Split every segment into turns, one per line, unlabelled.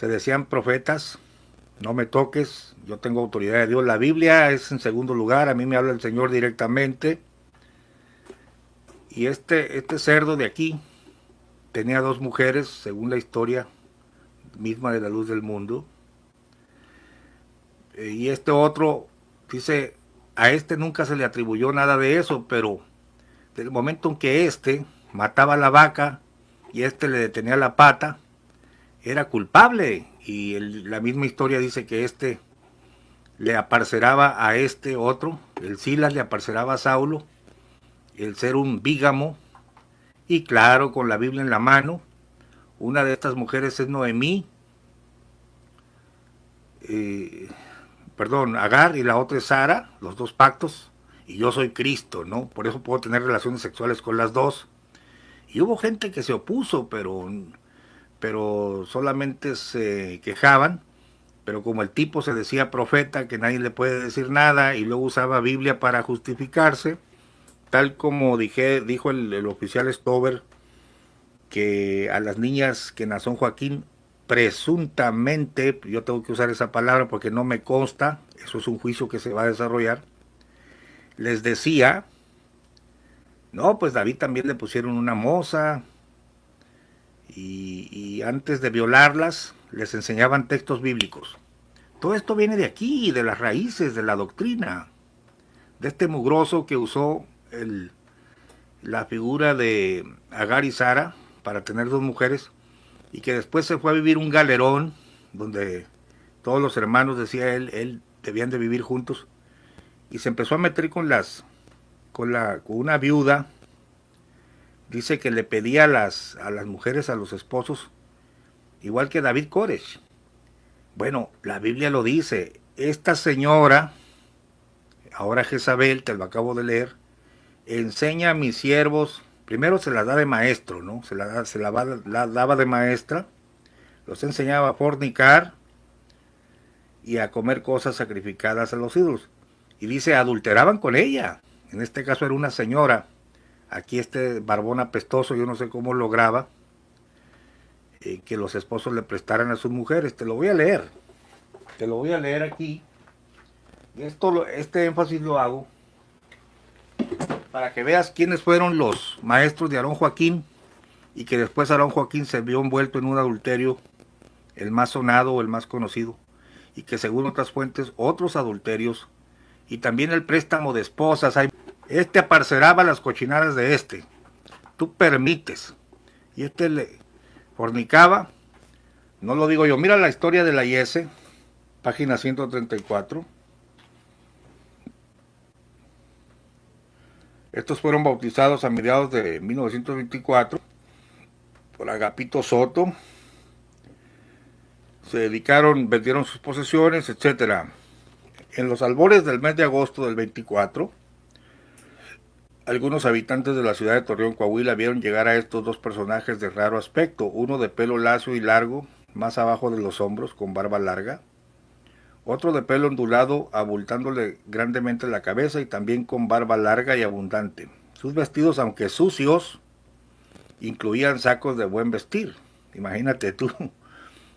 se decían profetas, no me toques, yo tengo autoridad de Dios. La Biblia es en segundo lugar, a mí me habla el Señor directamente. Y este cerdo de aquí tenía dos mujeres, según la historia misma de la luz del mundo. Y este otro, dice, a este nunca se le atribuyó nada de eso, pero del momento en que este mataba a la vaca y este le detenía la pata, era culpable. Y la misma historia dice que este le aparceraba a este otro, el Silas le aparceraba a Saulo, el ser un bígamo, y claro, con la Biblia en la mano. Una de estas mujeres es Noemí, eh, perdón, Agar, y la otra es Sara, los dos pactos, y yo soy Cristo, ¿no? Por eso puedo tener relaciones sexuales con las dos. Y hubo gente que se opuso, pero solamente se quejaban. Pero como el tipo se decía profeta, que nadie le puede decir nada, y luego usaba Biblia para justificarse, tal como dijo el oficial Stover, que a las niñas que nació Joaquín, presuntamente, yo tengo que usar esa palabra porque no me consta, eso es un juicio que se va a desarrollar, les decía, no, pues David también le pusieron una moza, y antes de violarlas, les enseñaban textos bíblicos. Todo esto viene de aquí, de las raíces, de la doctrina, de este mugroso que usó la figura de Agar y Sara para tener dos mujeres, y que después se fue a vivir un galerón donde todos los hermanos, decía él debían de vivir juntos, y se empezó a meter con una viuda. Dice que le pedía a las mujeres, a los esposos, igual que David Koresh. Bueno, la Biblia lo dice. Esta señora, ahora Jezabel, te lo acabo de leer, enseña a mis siervos, primero se la da de maestro, ¿no? La daba de maestra, los enseñaba a fornicar y a comer cosas sacrificadas a los ídolos. Y dice, adulteraban con ella. En este caso era una señora. Aquí este barbón apestoso, yo no sé cómo lograba que los esposos le prestaran a sus mujeres. Te lo voy a leer. Te lo voy a leer aquí. Y este énfasis lo hago para que veas quiénes fueron los maestros de Aarón Joaquín, y que después Aarón Joaquín se vio envuelto en un adulterio, el más sonado o el más conocido, y que según otras fuentes, otros adulterios, y también el préstamo de esposas. Este aparceraba las cochinadas de este. Tú permites. Y este le fornicaba. No lo digo yo. Mira la historia de la IS, página 134. Estos fueron bautizados a mediados de 1924 por Agapito Soto. Se dedicaron, vendieron sus posesiones, etcétera. En los albores del mes de agosto del 24, algunos habitantes de la ciudad de Torreón, Coahuila, vieron llegar a estos dos personajes de raro aspecto, uno de pelo lacio y largo, más abajo de los hombros, con barba larga, otro de pelo ondulado, abultándole grandemente la cabeza y también con barba larga y abundante. Sus vestidos, aunque sucios, incluían sacos de buen vestir. Imagínate tú.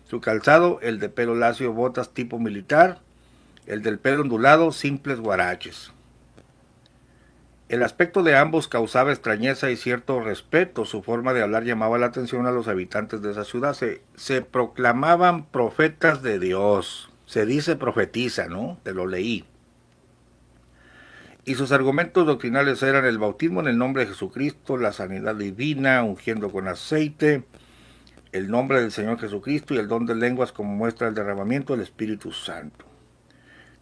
Su calzado, el de pelo lacio, botas tipo militar, el del pelo ondulado, simples guaraches. El aspecto de ambos causaba extrañeza y cierto respeto. Su forma de hablar llamaba la atención a los habitantes de esa ciudad. Se proclamaban profetas de Dios. Se dice profetiza, ¿no? Te lo leí. Y sus argumentos doctrinales eran el bautismo en el nombre de Jesucristo, la sanidad divina, ungiendo con aceite, el nombre del Señor Jesucristo y el don de lenguas como muestra el derramamiento del Espíritu Santo.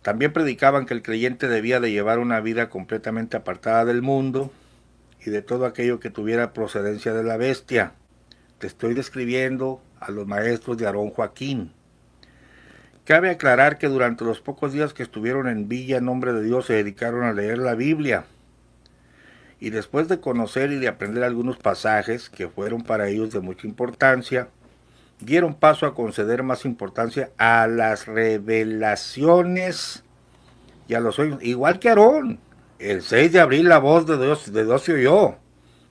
También predicaban que el creyente debía de llevar una vida completamente apartada del mundo y de todo aquello que tuviera procedencia de la bestia. Te estoy describiendo a los maestros de Aarón Joaquín. Cabe aclarar que durante los pocos días que estuvieron en Villa en nombre de Dios se dedicaron a leer la Biblia. Y después de conocer y de aprender algunos pasajes que fueron para ellos de mucha importancia, dieron paso a conceder más importancia a las revelaciones y a los sueños, igual que Aarón. El 6 de abril la voz de Dios se oyó,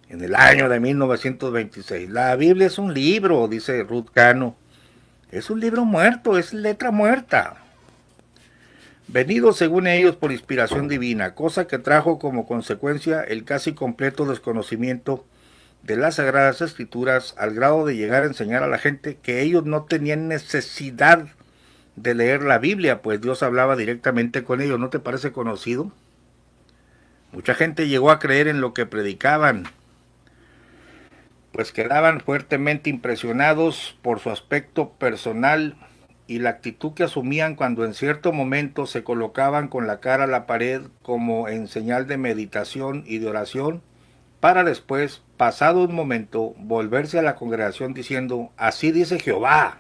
en el año de 1926. La Biblia es un libro, dice Ruth Cano Es un libro muerto, es letra muerta. Venido según ellos por inspiración divina, cosa que trajo como consecuencia el casi completo desconocimiento de las Sagradas Escrituras al grado de llegar a enseñar a la gente que ellos no tenían necesidad de leer la Biblia, pues Dios hablaba directamente con ellos. ¿No te parece conocido? Mucha gente llegó a creer en lo que predicaban, pues quedaban fuertemente impresionados por su aspecto personal y la actitud que asumían cuando en cierto momento se colocaban con la cara a la pared como en señal de meditación y de oración, para después, pasado un momento, volverse a la congregación diciendo, así dice Jehová,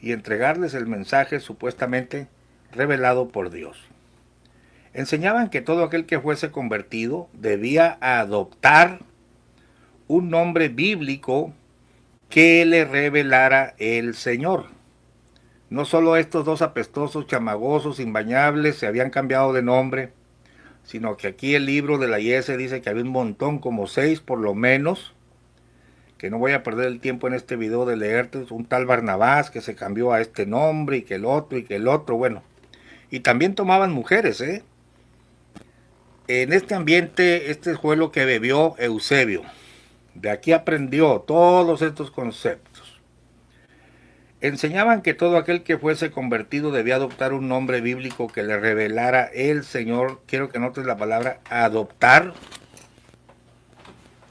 y entregarles el mensaje supuestamente revelado por Dios. Enseñaban que todo aquel que fuese convertido debía adoptar un nombre bíblico que le revelara el Señor. No solo estos dos apestosos, chamagosos, imbañables se habían cambiado de nombre, sino que aquí el libro de la IS dice que había un montón, como 6 por lo menos, que no voy a perder el tiempo en este video de leerte, un tal Barnabás que se cambió a este nombre y que el otro y que el otro, bueno. Y también tomaban mujeres, ¿eh? En este ambiente, este fue lo que bebió Eusebio. De aquí aprendió todos estos conceptos. Enseñaban que todo aquel que fuese convertido debía adoptar un nombre bíblico que le revelara el Señor. Quiero que notes la palabra adoptar.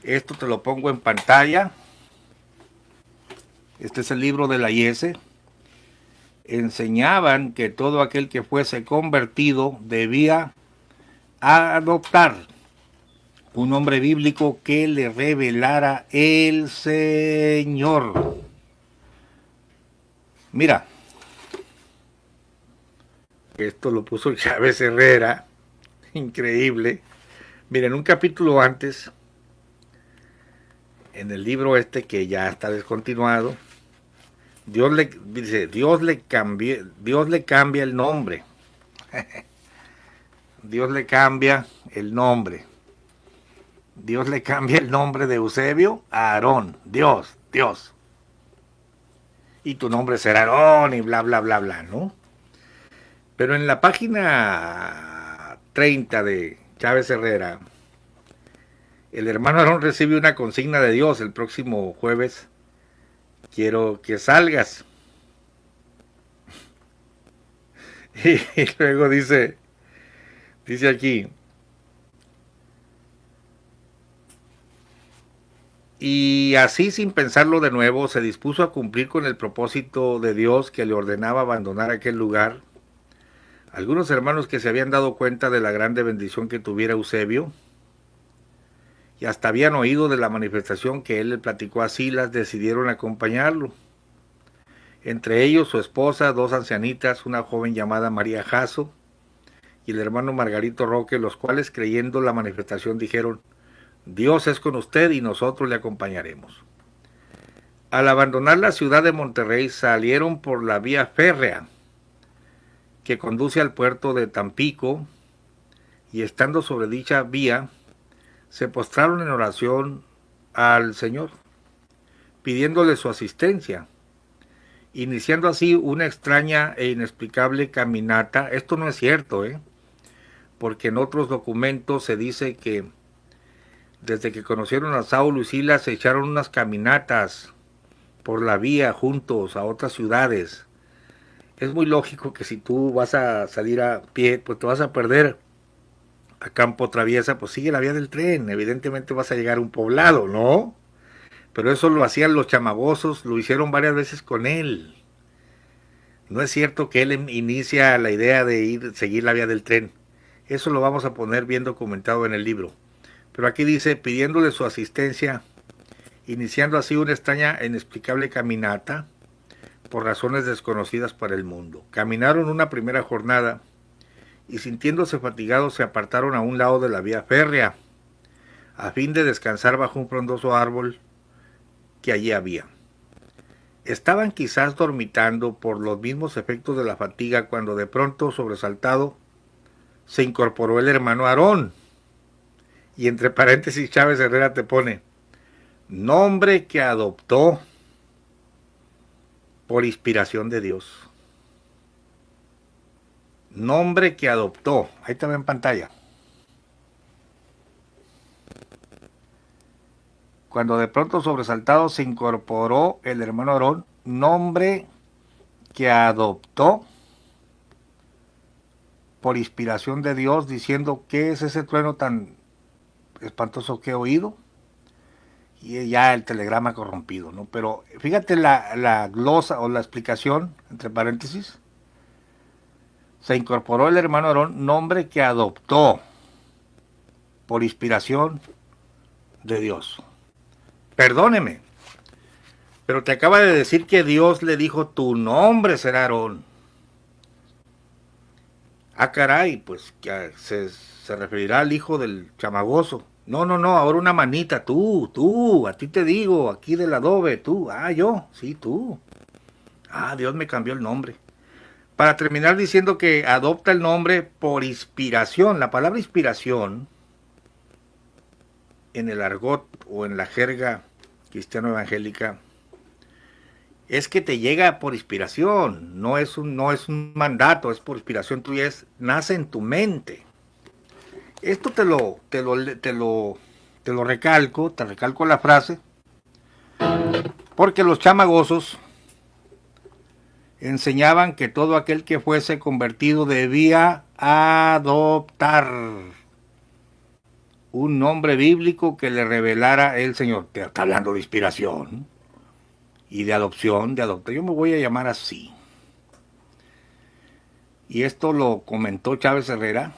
Esto te lo pongo en pantalla. Este es el libro de la IS. Enseñaban que todo aquel que fuese convertido debía adoptar un nombre bíblico que le revelara el Señor. Mira, esto lo puso Chávez Herrera, increíble. Mira, en un capítulo antes, en el libro este que ya está descontinuado, Dios le cambia el nombre. Dios le cambia el nombre. Dios le cambia el nombre de Eusebio a Aarón. Dios. Y tu nombre será Aarón y bla, bla, bla, bla, ¿no? Pero en la página 30 de Chávez Herrera, el hermano Aarón recibe una consigna de Dios el próximo jueves. Quiero que salgas. Y luego dice aquí, y así sin pensarlo de nuevo se dispuso a cumplir con el propósito de Dios que le ordenaba abandonar aquel lugar. Algunos hermanos que se habían dado cuenta de la grande bendición que tuviera Eusebio y hasta habían oído de la manifestación que él le platicó a Silas, decidieron acompañarlo. Entre ellos su esposa, 2 ancianitas, una joven llamada María Jasso y el hermano Margarito Roque, los cuales creyendo la manifestación dijeron, Dios es con usted y nosotros le acompañaremos. Al abandonar la ciudad de Monterrey salieron por la vía férrea que conduce al puerto de Tampico y estando sobre dicha vía se postraron en oración al Señor, pidiéndole su asistencia, iniciando así una extraña e inexplicable caminata. Esto no es cierto, porque en otros documentos se dice que desde que conocieron a Saulo y Silas se echaron unas caminatas por la vía juntos a otras ciudades. Es muy lógico que si tú vas a salir a pie, pues te vas a perder a campo traviesa, pues sigue la vía del tren, evidentemente vas a llegar a un poblado, ¿no? Pero eso lo hacían los chamagosos, lo hicieron varias veces con él. No es cierto que él inicia la idea de seguir la vía del tren. Eso lo vamos a poner bien documentado en el libro. Pero aquí dice, pidiéndole su asistencia, iniciando así una extraña e inexplicable caminata, por razones desconocidas para el mundo. Caminaron una primera jornada, y sintiéndose fatigados se apartaron a un lado de la vía férrea, a fin de descansar bajo un frondoso árbol que allí había. Estaban quizás dormitando por los mismos efectos de la fatiga cuando de pronto, sobresaltado, se incorporó el hermano Aarón. Y entre paréntesis Chávez Herrera te pone, nombre que adoptó por inspiración de Dios. Nombre que adoptó. Ahí está en pantalla. Cuando de pronto sobresaltado se incorporó el hermano Aarón, nombre que adoptó por inspiración de Dios, diciendo, ¿qué es ese trueno tan espantoso que he oído? Y ya el telegrama corrompido, ¿no? Pero fíjate la glosa o la explicación, entre paréntesis. Se incorporó el hermano Aarón, nombre que adoptó por inspiración de Dios. Perdóneme, pero te acaba de decir que Dios le dijo, tu nombre será Aarón. Ah, caray, pues que se referirá al hijo del chamagoso. No, no, no, ahora una manita, tú, a ti te digo, aquí del adobe, tú, yo, sí, tú. Dios me cambió el nombre. Para terminar diciendo que adopta el nombre por inspiración. La palabra inspiración, en el argot o en la jerga cristiano-evangélica, es que te llega por inspiración, no es un mandato, es por inspiración tuya, nace en tu mente. Esto te lo recalco, te recalco la frase, porque los chamagosos enseñaban que todo aquel que fuese convertido debía adoptar un nombre bíblico que le revelara el Señor. Te está hablando de inspiración y de adopción, de adoptar. Yo me voy a llamar así. Y esto lo comentó Chávez Herrera,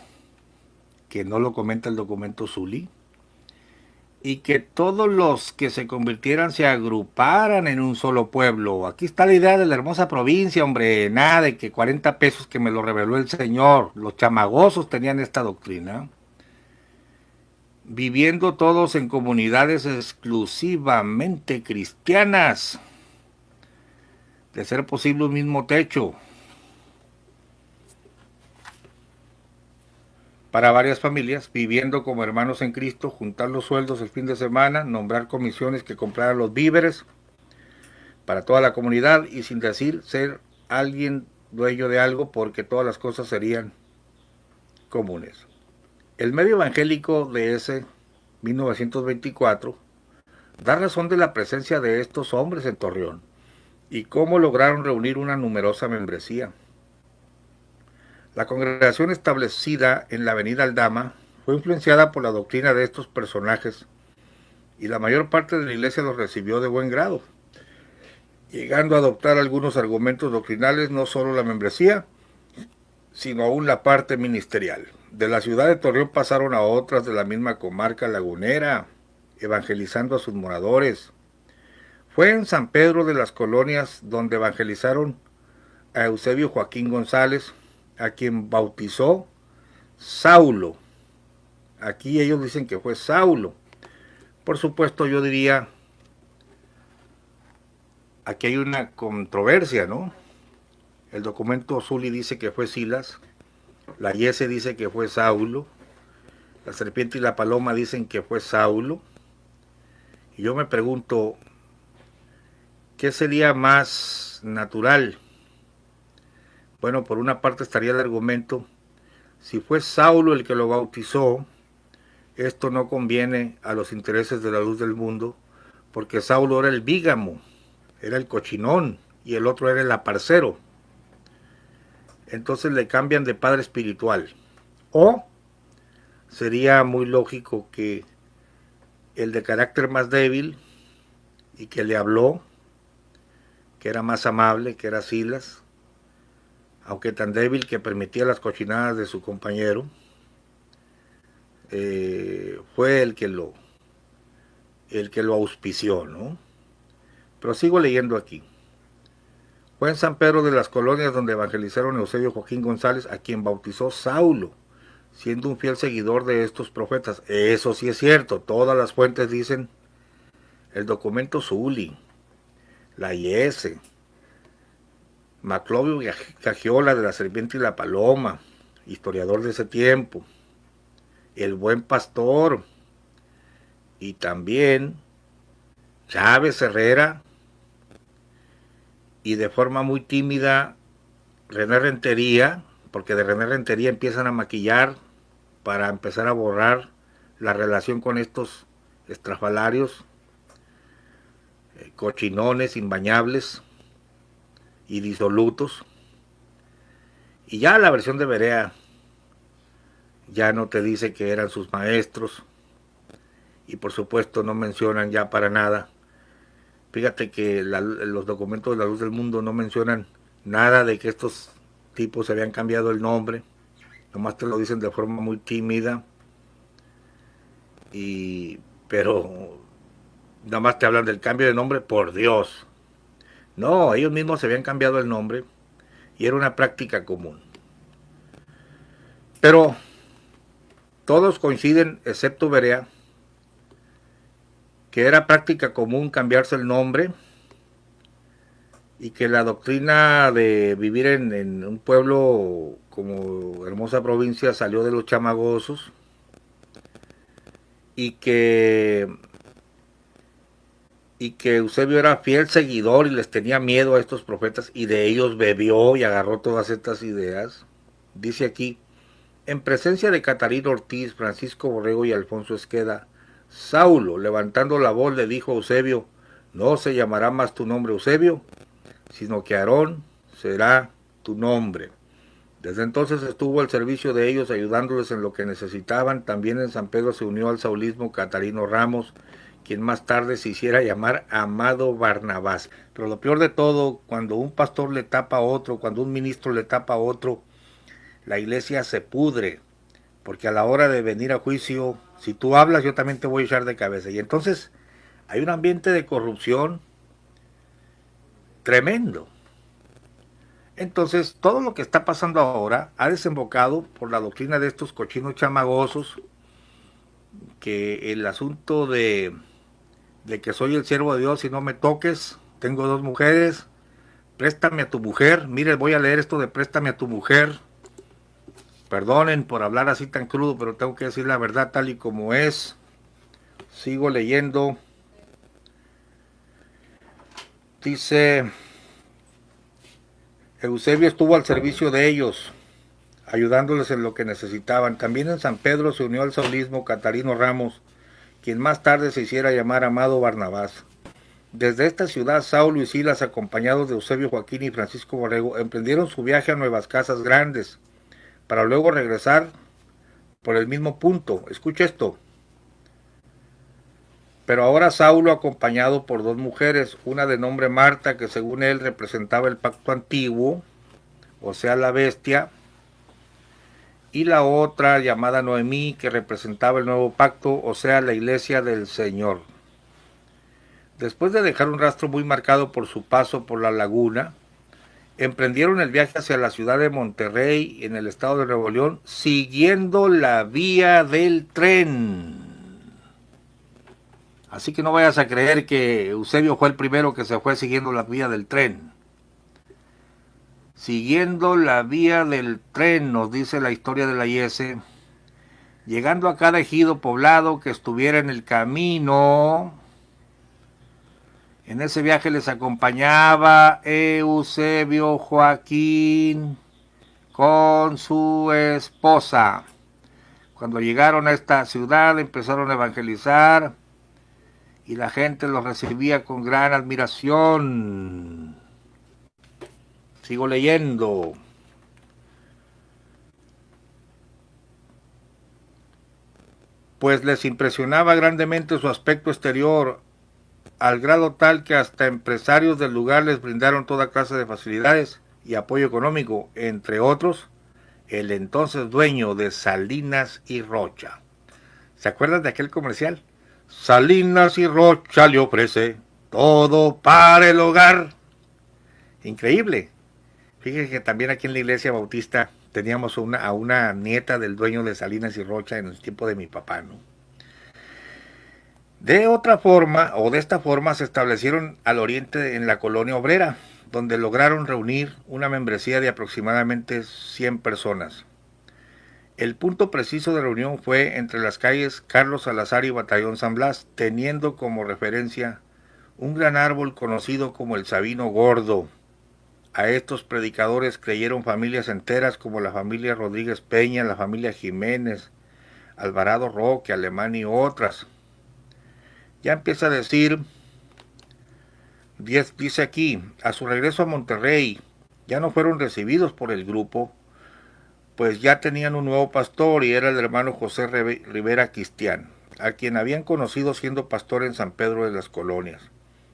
que no lo comenta el documento Zuli, y que todos los que se convirtieran se agruparan en un solo pueblo. Aquí está la idea de la hermosa provincia, hombre, nada de que 40 pesos que me lo reveló el Señor. Los chamagosos tenían esta doctrina, viviendo todos en comunidades exclusivamente cristianas, de ser posible un mismo techo, para varias familias, viviendo como hermanos en Cristo, juntar los sueldos el fin de semana, nombrar comisiones que compraran los víveres para toda la comunidad y sin decir ser alguien dueño de algo porque todas las cosas serían comunes. El medio evangélico de ese 1924 da razón de la presencia de estos hombres en Torreón y cómo lograron reunir una numerosa membresía. La congregación establecida en la avenida Aldama fue influenciada por la doctrina de estos personajes y la mayor parte de la iglesia los recibió de buen grado, llegando a adoptar algunos argumentos doctrinales, no solo la membresía, sino aún la parte ministerial. De la ciudad de Torreón pasaron a otras de la misma comarca lagunera, evangelizando a sus moradores. Fue en San Pedro de las Colonias donde evangelizaron a Eusebio Joaquín González, a quien bautizó Saulo. Aquí ellos dicen que fue Saulo. Por supuesto, yo diría, aquí hay una controversia, ¿no? El documento Zuli dice que fue Silas, la Yese dice que fue Saulo, la serpiente y la paloma dicen que fue Saulo. Y yo me pregunto, ¿qué sería más natural? Bueno, por una parte estaría el argumento, si fue Saulo el que lo bautizó, esto no conviene a los intereses de la luz del mundo, porque Saulo era el bígamo, era el cochinón, y el otro era el aparcero. Entonces le cambian de padre espiritual. O sería muy lógico que el de carácter más débil y que le habló, que era más amable, que era Silas, aunque tan débil que permitía las cochinadas de su compañero, fue el que lo auspició, ¿no? Pero sigo leyendo aquí. Fue en San Pedro de las Colonias donde evangelizaron a Eusebio Joaquín González, a quien bautizó Saulo, siendo un fiel seguidor de estos profetas. Eso sí es cierto, todas las fuentes dicen, el documento Zuli, la IS, Maclovio Cagiola de la Serpiente y la Paloma, historiador de ese tiempo, el Buen Pastor, y también Chávez Herrera, y de forma muy tímida René Rentería, porque de René Rentería empiezan a maquillar para empezar a borrar la relación con estos estrafalarios, cochinones, imbañables y disolutos. Y ya la versión de Berea ya no te dice que eran sus maestros, y por supuesto no mencionan ya para nada. Fíjate que los documentos de la Luz del Mundo no mencionan nada de que estos tipos se habían cambiado el nombre, nomás te lo dicen de forma muy tímida, pero nada más te hablan del cambio de nombre, por Dios. No, ellos mismos se habían cambiado el nombre y era una práctica común. Pero todos coinciden, excepto Berea, que era práctica común cambiarse el nombre y que la doctrina de vivir en un pueblo como hermosa provincia salió de los chamagosos y que Eusebio era fiel seguidor y les tenía miedo a estos profetas y de ellos bebió y agarró todas estas ideas. Dice aquí, en presencia de Catarino Ortiz, Francisco Borrego y Alfonso Esqueda, Saulo, levantando la voz, le dijo a Eusebio, no se llamará más tu nombre Eusebio, sino que Aarón será tu nombre. Desde entonces estuvo al servicio de ellos, ayudándoles en lo que necesitaban. También en San Pedro se unió al saulismo Catarino Ramos, quien más tarde se hiciera llamar Amado Barnabás. Pero lo peor de todo, cuando un pastor le tapa a otro, cuando un ministro le tapa a otro, la iglesia se pudre, porque a la hora de venir a juicio, si tú hablas, yo también te voy a echar de cabeza. Y entonces hay un ambiente de corrupción tremendo. Entonces, todo lo que está pasando ahora ha desembocado por la doctrina de estos cochinos chamagosos, que el asunto de que soy el siervo de Dios y no me toques, tengo 2 mujeres, préstame a tu mujer, mire, voy a leer esto de préstame a tu mujer, perdonen por hablar así tan crudo, pero tengo que decir la verdad tal y como es. Sigo leyendo. Dice, Eusebio estuvo al servicio de ellos, ayudándoles en lo que necesitaban. También en San Pedro se unió al saulismo Catarino Ramos, quien más tarde se hiciera llamar Amado Barnabás. Desde esta ciudad, Saulo y Silas, acompañados de Eusebio, Joaquín y Francisco Borrego, emprendieron su viaje a Nuevas Casas Grandes, para luego regresar por el mismo punto. Escucha esto. Pero ahora Saulo, acompañado por 2 mujeres, una de nombre Marta, que según él representaba el pacto antiguo, o sea, la bestia, y la otra llamada Noemí, que representaba el nuevo pacto, o sea, la iglesia del Señor. Después de dejar un rastro muy marcado por su paso por la laguna, emprendieron el viaje hacia la ciudad de Monterrey, en el estado de Nuevo León, siguiendo la vía del tren. Así que no vayas a creer que Eusebio fue el primero que se fue siguiendo la vía del tren. Siguiendo la vía del tren, nos dice la historia de la IS, llegando a cada ejido poblado que estuviera en el camino. En ese viaje les acompañaba Eusebio Joaquín con su esposa. Cuando llegaron a esta ciudad empezaron a evangelizar y la gente los recibía con gran admiración. Sigo leyendo. Pues les impresionaba grandemente su aspecto exterior, al grado tal que hasta empresarios del lugar les brindaron toda clase de facilidades y apoyo económico, entre otros, el entonces dueño de Salinas y Rocha. ¿Se acuerdan de aquel comercial? Salinas y Rocha le ofrece todo para el hogar. Increíble. Fíjense que también aquí en la iglesia bautista teníamos a una nieta del dueño de Salinas y Rocha en el tiempo de mi papá, ¿no? De otra forma, o de esta forma, se establecieron al oriente en la colonia obrera, donde lograron reunir una membresía de aproximadamente 100 personas. El punto preciso de reunión fue entre las calles Carlos Salazar y Batallón San Blas, teniendo como referencia un gran árbol conocido como el Sabino Gordo, A estos predicadores creyeron familias enteras como la familia Rodríguez Peña, la familia Jiménez, Alvarado Roque, Alemán y otras. Ya empieza a decir, dice aquí, a su regreso a Monterrey, ya no fueron recibidos por el grupo, pues ya tenían un nuevo pastor y era el hermano José Rivera Cristián, a quien habían conocido siendo pastor en San Pedro de las Colonias.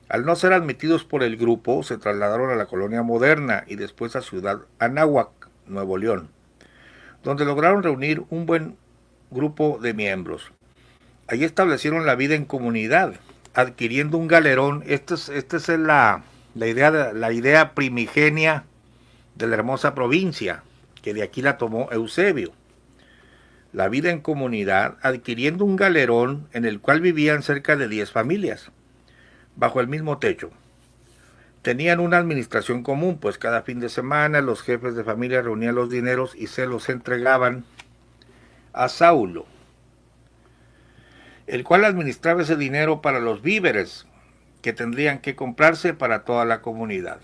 Al no ser admitidos por el grupo, se trasladaron a la Colonia Moderna y después a Ciudad Anáhuac, Nuevo León, donde lograron reunir un buen grupo de miembros. Allí establecieron la vida en comunidad, adquiriendo un galerón. Esta es la idea primigenia de la hermosa provincia, que de aquí la tomó Eusebio. La vida en comunidad, adquiriendo un galerón en el cual vivían cerca de 10 familias, bajo el mismo techo. Tenían una administración común, pues cada fin de semana los jefes de familia reunían los dineros y se los entregaban a Saulo, el cual administraba ese dinero para los víveres que tendrían que comprarse para toda la comunidad.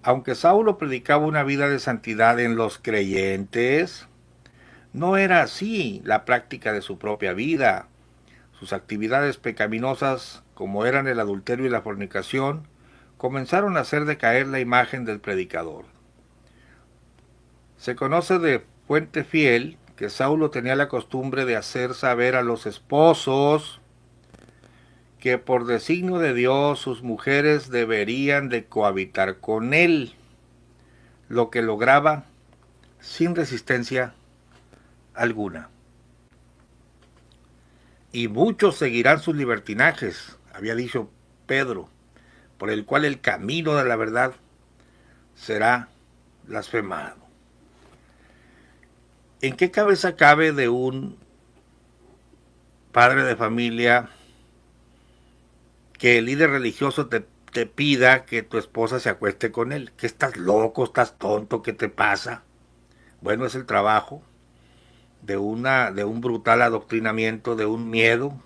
Aunque Saulo predicaba una vida de santidad en los creyentes, no era así la práctica de su propia vida. Sus actividades pecaminosas, como eran el adulterio y la fornicación, comenzaron a hacer decaer la imagen del predicador. Se conoce de fuente fiel que Saulo tenía la costumbre de hacer saber a los esposos que por designio de Dios sus mujeres deberían de cohabitar con él, lo que lograba sin resistencia alguna. Y muchos seguirán sus libertinajes, había dicho Pedro, por el cual el camino de la verdad será blasfemado. ¿En qué cabeza cabe de un padre de familia que el líder religioso te pida que tu esposa se acueste con él? ¿Que estás loco, estás tonto, qué te pasa? Bueno, es el trabajo de un brutal adoctrinamiento, de un miedo,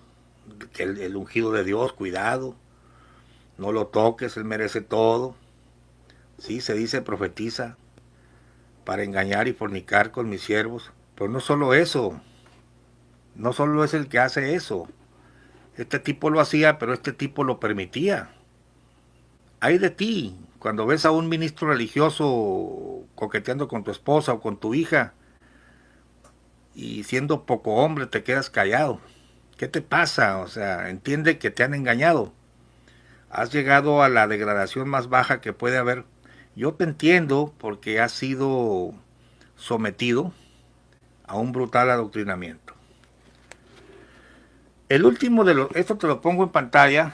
que el ungido de Dios, cuidado, no lo toques, él merece todo. Sí, se dice, profetiza, para engañar y fornicar con mis siervos. Pero no solo eso, no solo es el que hace eso. Este tipo lo hacía, pero este tipo lo permitía. Hay de ti, cuando ves a un ministro religioso coqueteando con tu esposa o con tu hija, y siendo poco hombre te quedas callado. ¿Qué te pasa? O sea, entiende que te han engañado. Has llegado a la degradación más baja que puede haber. Yo te entiendo porque has sido sometido a un brutal adoctrinamiento. El último de los, esto te lo pongo en pantalla.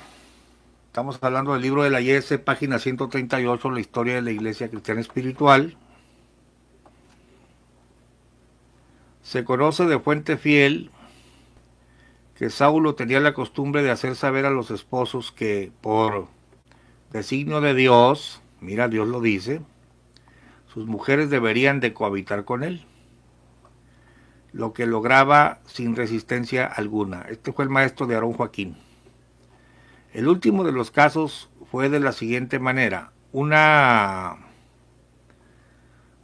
Estamos hablando del libro de la Yese, página 138, la historia de la Iglesia Cristiana Espiritual. Se conoce de fuente fiel que Saulo tenía la costumbre de hacer saber a los esposos que por designio de Dios, mira, Dios lo dice, sus mujeres deberían de cohabitar con él, lo que lograba sin resistencia alguna. Este fue el maestro de Aarón Joaquín. El último de los casos fue de la siguiente manera. Una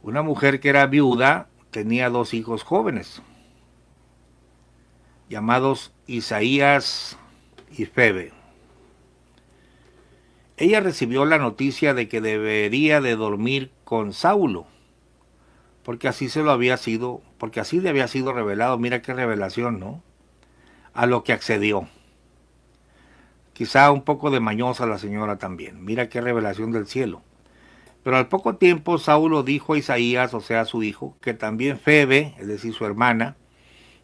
mujer que era viuda tenía 2 hijos jóvenes, llamados Isaías y Febe. Ella recibió la noticia de que debería de dormir con Saulo, porque así le había sido revelado. Mira qué revelación, ¿no? A lo que accedió. Quizá un poco de mañosa la señora también. Mira qué revelación del cielo. Pero al poco tiempo Saulo dijo a Isaías, o sea, a su hijo, que también Febe, es decir, su hermana,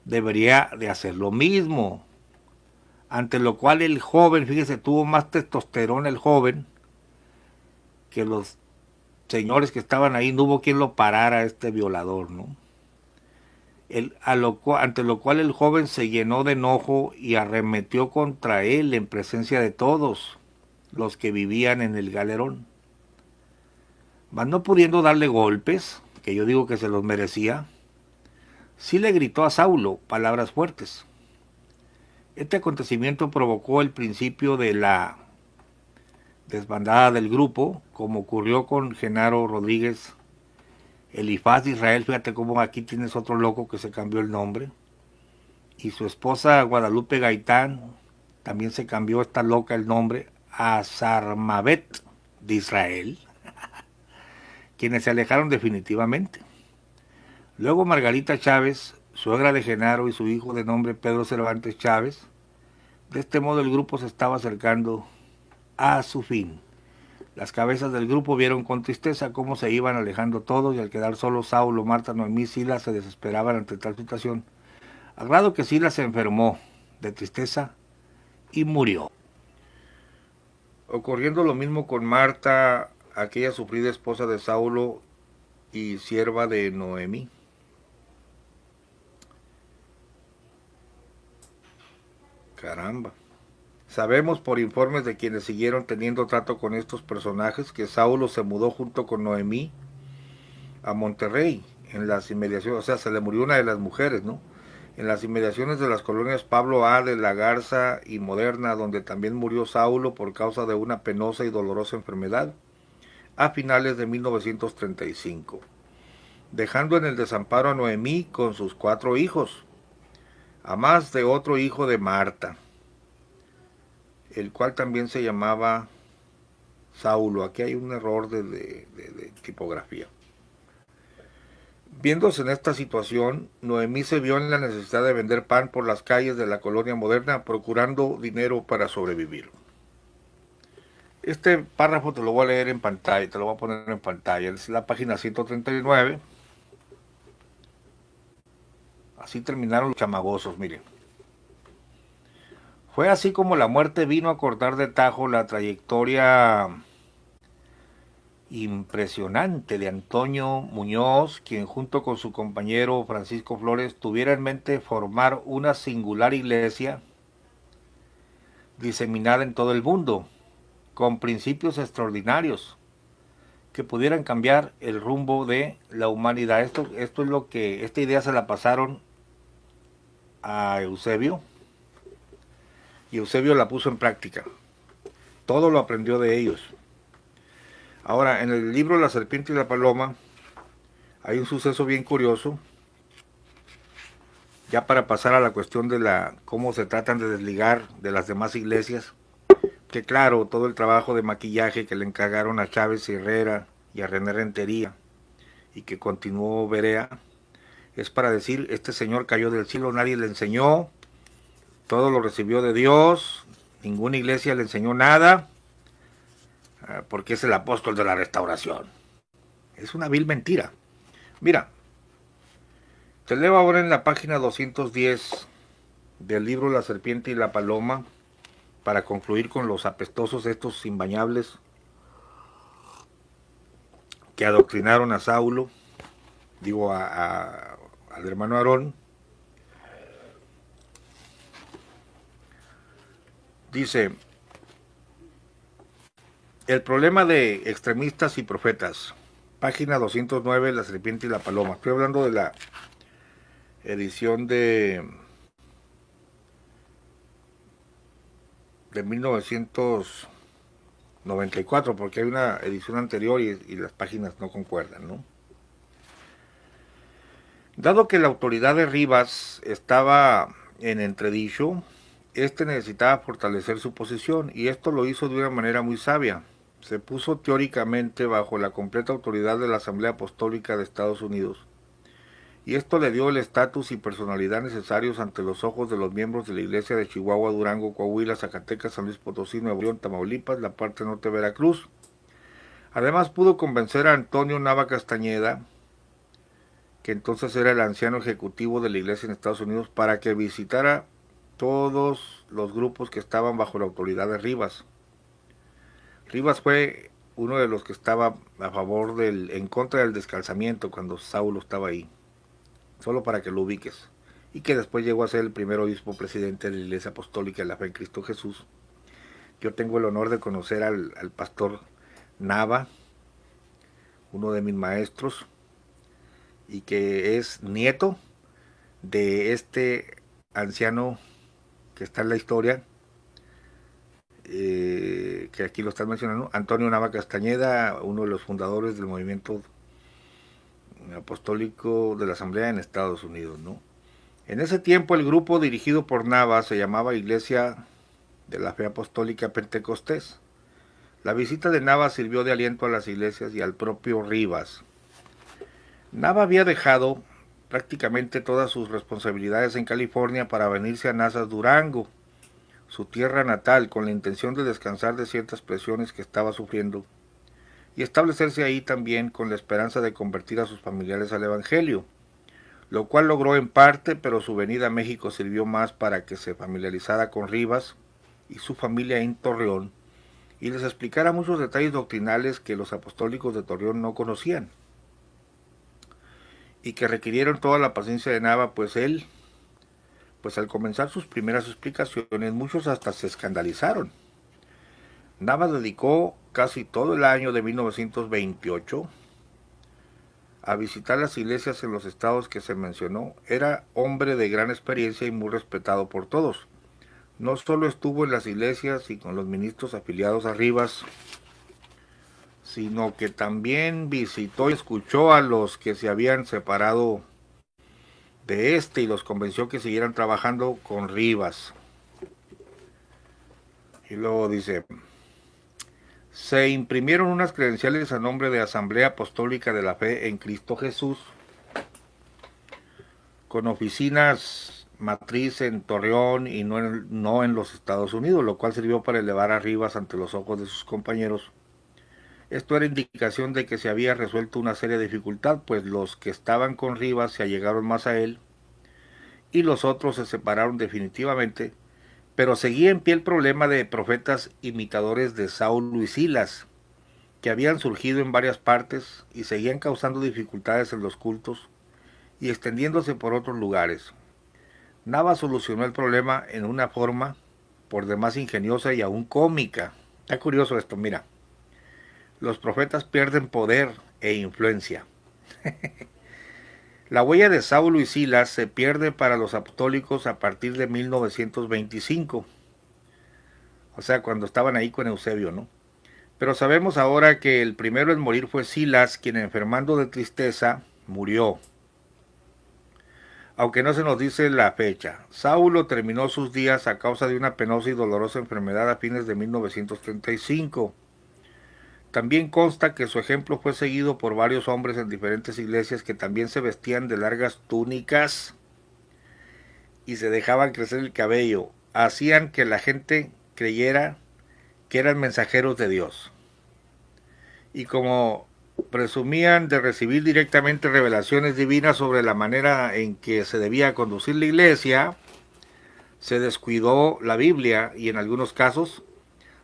debería de hacer lo mismo. Ante lo cual el joven, fíjese, tuvo más testosterona el joven que los señores que estaban ahí. No hubo quien lo parara a este violador, ¿no? Ante lo cual el joven se llenó de enojo y arremetió contra él en presencia de todos los que vivían en el galerón. Mas no pudiendo darle golpes, que yo digo que se los merecía, sí le gritó a Saulo palabras fuertes. Este acontecimiento provocó el principio de desbandada del grupo, como ocurrió con Genaro Rodríguez Elifaz de Israel. Fíjate cómo aquí tienes otro loco que se cambió el nombre. Y su esposa Guadalupe Gaitán también se cambió esta loca el nombre a Sarmabet de Israel, quienes se alejaron definitivamente. Luego Margarita Chávez, suegra de Genaro, y su hijo de nombre Pedro Cervantes Chávez. De este modo el grupo se estaba acercando a su fin. Las cabezas del grupo vieron con tristeza cómo se iban alejando todos, y al quedar solo Saulo, Marta, Noemí y Silas se desesperaban ante tal situación, al grado que Silas se enfermó de tristeza y murió. Ocurriendo lo mismo con Marta, aquella sufrida esposa de Saulo y sierva de Noemí. Caramba. Sabemos por informes de quienes siguieron teniendo trato con estos personajes que Saulo se mudó junto con Noemí a Monterrey, en las inmediaciones, o sea, se le murió una de las mujeres, ¿no? En las inmediaciones de las colonias Pablo A. de la Garza y Moderna, donde también murió Saulo por causa de una penosa y dolorosa enfermedad, a finales de 1935, dejando en el desamparo a Noemí con sus 4 hijos, a más de otro hijo de Marta, el cual también se llamaba Saulo. Aquí hay un error de tipografía. Viéndose en esta situación, Noemí se vio en la necesidad de vender pan por las calles de la colonia Moderna, procurando dinero para sobrevivir. Este párrafo te lo voy a leer en pantalla, te lo voy a poner en pantalla. Es la página 139. Así terminaron los chamagosos, miren. Fue así como la muerte vino a cortar de tajo la trayectoria impresionante de Antonio Muñoz, quien junto con su compañero Francisco Flores tuviera en mente formar una singular iglesia diseminada en todo el mundo, con principios extraordinarios que pudieran cambiar el rumbo de la humanidad. Esto es lo que, esta idea se la pasaron a Eusebio, y Eusebio la puso en práctica. Todo lo aprendió de ellos. Ahora, en el libro La serpiente y la paloma hay un suceso bien curioso, ya para pasar a la cuestión de cómo se tratan de desligar de las demás iglesias, que claro, todo el trabajo de maquillaje que le encargaron a Chávez y Herrera y a René Rentería, y que continuó Berea, es para decir, este señor cayó del cielo, nadie le enseñó, todo lo recibió de Dios, ninguna iglesia le enseñó nada, porque es el apóstol de la restauración. Es una vil mentira. Mira, te leo ahora en la página 210 del libro La serpiente y la paloma, para concluir con los apestosos estos imbañables que adoctrinaron a Saulo, digo al hermano Aarón. Dice, el problema de extremistas y profetas, página 209, La serpiente y la paloma. Estoy hablando de la edición de 1994, porque hay una edición anterior y las páginas no concuerdan, ¿no? Dado que la autoridad de Rivas estaba en entredicho, este necesitaba fortalecer su posición, y esto lo hizo de una manera muy sabia. Se puso teóricamente bajo la completa autoridad de la Asamblea Apostólica de Estados Unidos, y esto le dio el estatus y personalidad necesarios ante los ojos de los miembros de la Iglesia de Chihuahua, Durango, Coahuila, Zacatecas, San Luis Potosí, Nuevo León, Tamaulipas, la parte norte de Veracruz. Además pudo convencer a Antonio Nava Castañeda, que entonces era el anciano ejecutivo de la Iglesia en Estados Unidos, para que visitara todos los grupos que estaban bajo la autoridad de Rivas. Rivas fue uno de los que estaba a favor en contra del descalzamiento cuando Saulo estaba ahí, solo para que lo ubiques, y que después llegó a ser el primer obispo presidente de la Iglesia Apostólica de la Fe en Cristo Jesús. Yo tengo el honor de conocer al pastor Nava, uno de mis maestros, y que es nieto de este anciano que está en la historia, que aquí lo están mencionando, Antonio Nava Castañeda, uno de los fundadores del movimiento apostólico de la Asamblea en Estados Unidos, ¿no? En ese tiempo el grupo dirigido por Nava se llamaba Iglesia de la Fe Apostólica Pentecostés. La visita de Nava sirvió de aliento a las iglesias y al propio Rivas. Nava había dejado prácticamente todas sus responsabilidades en California para venirse a Nazas, Durango, su tierra natal, con la intención de descansar de ciertas presiones que estaba sufriendo y establecerse ahí también con la esperanza de convertir a sus familiares al Evangelio, lo cual logró en parte, pero su venida a México sirvió más para que se familiarizara con Rivas y su familia en Torreón y les explicara muchos detalles doctrinales que los apostólicos de Torreón no conocían y que requirieron toda la paciencia de Nava, pues él, pues al comenzar sus primeras explicaciones, muchos hasta se escandalizaron. Nava dedicó casi todo el año de 1928 a visitar las iglesias en los estados que se mencionó. Era hombre de gran experiencia y muy respetado por todos. No solo estuvo en las iglesias y con los ministros afiliados a Rivas, sino que también visitó y escuchó a los que se habían separado de este y los convenció que siguieran trabajando con Rivas. Y luego dice, se imprimieron unas credenciales a nombre de Asamblea Apostólica de la Fe en Cristo Jesús, con oficinas matriz en Torreón y no en los Estados Unidos, lo cual sirvió para elevar a Rivas ante los ojos de sus compañeros. Esto era indicación de que se había resuelto una seria dificultad, pues los que estaban con Rivas se allegaron más a él y los otros se separaron definitivamente, pero seguía en pie el problema de profetas imitadores de Saulo y Silas, que habían surgido en varias partes y seguían causando dificultades en los cultos y extendiéndose por otros lugares. Nava solucionó el problema en una forma por demás ingeniosa y aún cómica. Está curioso esto, mira. Los profetas pierden poder e influencia. La huella de Saulo y Silas se pierde para los apostólicos a partir de 1925. O sea, cuando estaban ahí con Eusebio, ¿no? Pero sabemos ahora que el primero en morir fue Silas, quien enfermando de tristeza murió. Aunque no se nos dice la fecha. Saulo terminó sus días a causa de una penosa y dolorosa enfermedad a fines de 1935. También consta que su ejemplo fue seguido por varios hombres en diferentes iglesias que también se vestían de largas túnicas y se dejaban crecer el cabello. Hacían que la gente creyera que eran mensajeros de Dios. Y como presumían de recibir directamente revelaciones divinas sobre la manera en que se debía conducir la iglesia, se descuidó la Biblia y en algunos casos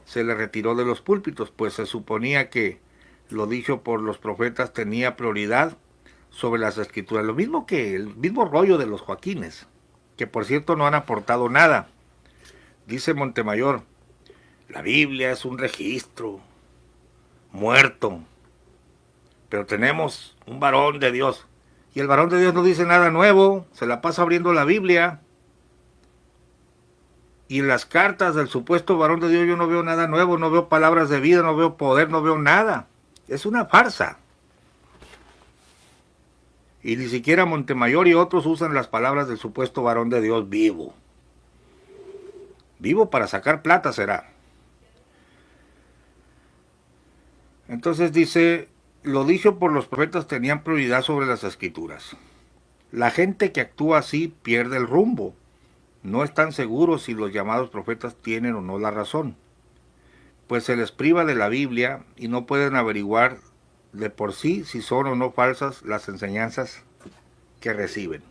se le retiró de los púlpitos, pues se suponía que lo dicho por los profetas tenía prioridad sobre las escrituras. Lo mismo que el mismo rollo de los Joaquines, que por cierto no han aportado nada. Dice Montemayor, la Biblia es un registro muerto, pero tenemos un varón de Dios. Y el varón de Dios no dice nada nuevo, se la pasa abriendo la Biblia. Y en las cartas del supuesto varón de Dios yo no veo nada nuevo, no veo palabras de vida, no veo poder, no veo nada. Es una farsa. Y ni siquiera Montemayor y otros usan las palabras del supuesto varón de Dios vivo. Vivo para sacar plata será. Entonces dice, lo dicho por los profetas tenían prioridad sobre las escrituras. La gente que actúa así pierde el rumbo. No están seguros si los llamados profetas tienen o no la razón, pues se les priva de la Biblia y no pueden averiguar de por sí si son o no falsas las enseñanzas que reciben.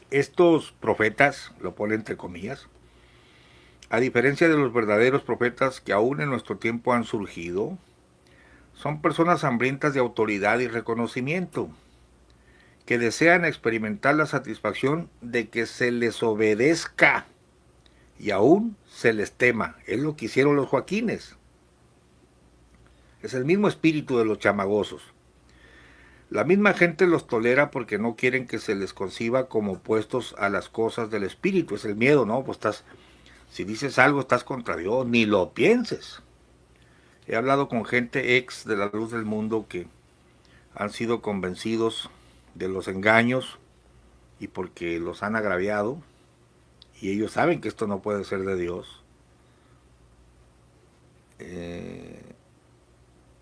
Estos profetas, lo pone entre comillas, a diferencia de los verdaderos profetas que aún en nuestro tiempo han surgido, son personas hambrientas de autoridad y reconocimiento, que desean experimentar la satisfacción de que se les obedezca y aún se les tema. Es lo que hicieron los Joaquines. Es el mismo espíritu de los chamagosos. La misma gente los tolera porque no quieren que se les conciba como opuestos a las cosas del espíritu. Es el miedo, ¿no? Pues si dices algo estás contra Dios, ni lo pienses. He hablado con gente ex de la luz del mundo que han sido convencidos de los engaños y porque los han agraviado y ellos saben que esto no puede ser de Dios.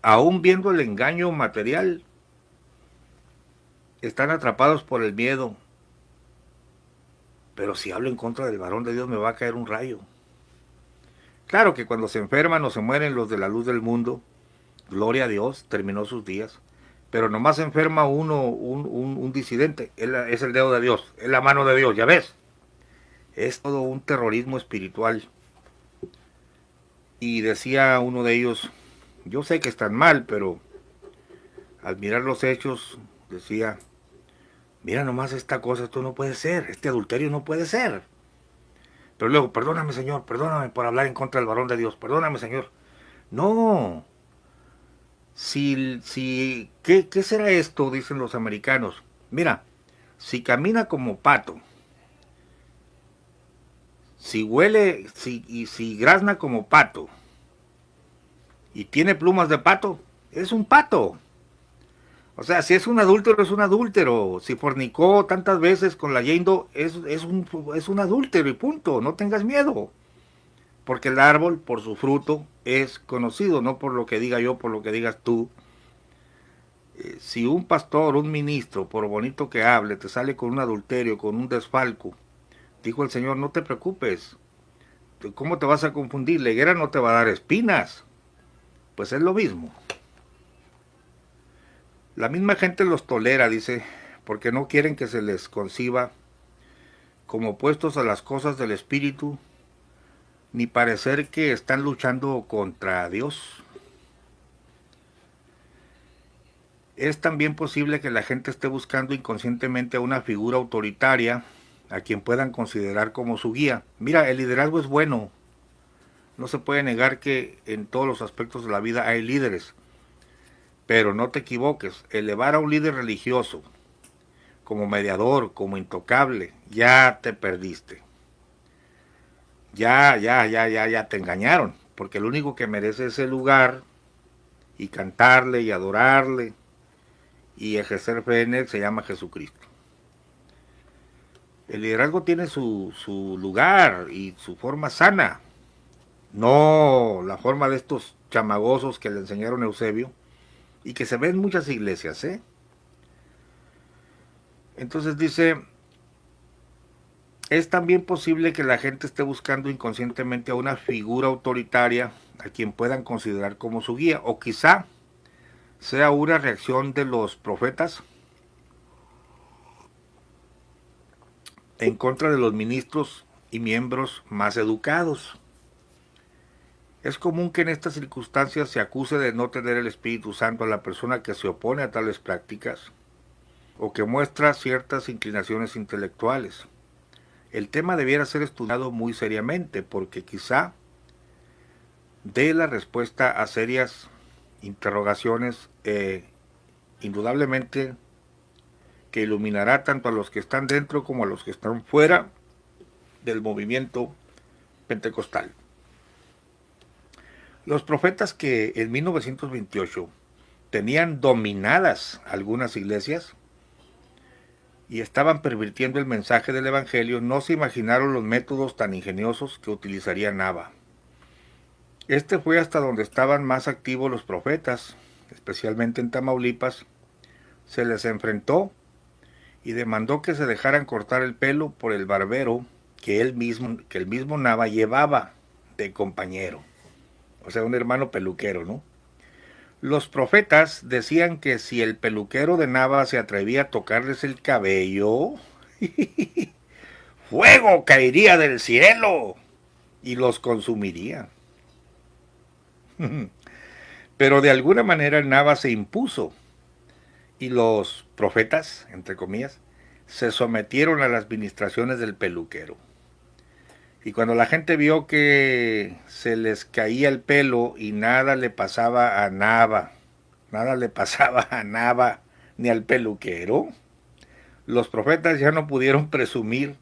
Aún viendo el engaño material, están atrapados por el miedo. Pero si hablo en contra del varón de Dios me va a caer un rayo. Claro que cuando se enferman o se mueren los de la luz del mundo, gloria a Dios, terminó sus días. Pero nomás se enferma un disidente, es el dedo de Dios, es la mano de Dios, ya ves. Es todo un terrorismo espiritual. Y decía uno de ellos, yo sé que están mal, pero al mirar los hechos, decía, mira nomás esta cosa, esto no puede ser, este adulterio no puede ser. Pero luego, perdóname Señor, perdóname por hablar en contra del varón de Dios, perdóname Señor. No, ¿qué será esto? Dicen los americanos. Mira, si camina como pato, si huele, si grazna como pato, y tiene plumas de pato, es un pato. O sea, si es un adúltero, es un adúltero. Si fornicó tantas veces con la Jane Doe, es un adúltero y punto. No tengas miedo. Porque el árbol, por su fruto, es conocido, no por lo que diga yo, por lo que digas tú. Si un pastor, un ministro, por bonito que hable, te sale con un adulterio, con un desfalco, dijo el Señor, no te preocupes. ¿Cómo te vas a confundir? La higuera no te va a dar espinas. Pues es lo mismo. La misma gente los tolera, dice, porque no quieren que se les conciba como opuestos a las cosas del espíritu, ni parecer que están luchando contra Dios. Es también posible que la gente esté buscando inconscientemente a una figura autoritaria a quien puedan considerar como su guía. Mira, el liderazgo es bueno. No se puede negar que en todos los aspectos de la vida hay líderes. Pero no te equivoques, elevar a un líder religioso como mediador, como intocable, ya te perdiste. Ya te engañaron. Porque el único que merece ese lugar y cantarle y adorarle y ejercer fe en él se llama Jesucristo. El liderazgo tiene su lugar y su forma sana. No la forma de estos chamagosos que le enseñaron a Eusebio y que se ven en muchas iglesias, ¿eh? Entonces dice, es también posible que la gente esté buscando inconscientemente a una figura autoritaria a quien puedan considerar como su guía, o quizá sea una reacción de los profetas en contra de los ministros y miembros más educados. Es común que en estas circunstancias se acuse de no tener el Espíritu Santo a la persona que se opone a tales prácticas o que muestra ciertas inclinaciones intelectuales. El tema debiera ser estudiado muy seriamente porque quizá dé la respuesta a serias interrogaciones indudablemente que iluminará tanto a los que están dentro como a los que están fuera del movimiento pentecostal. Los profetas que en 1928 tenían dominadas algunas iglesias y estaban pervirtiendo el mensaje del Evangelio, no se imaginaron los métodos tan ingeniosos que utilizaría Nava. Este fue hasta donde estaban más activos los profetas, especialmente en Tamaulipas. Se les enfrentó y demandó que se dejaran cortar el pelo por el barbero que el mismo Nava llevaba de compañero. O sea, un hermano peluquero, ¿no? Los profetas decían que si el peluquero de Nava se atrevía a tocarles el cabello, fuego caería del cielo y los consumiría. Pero de alguna manera el Nava se impuso y los profetas, entre comillas, se sometieron a las ministraciones del peluquero. Y cuando la gente vio que se les caía el pelo y nada le pasaba a Nava, ni al peluquero. Los profetas ya no pudieron presumir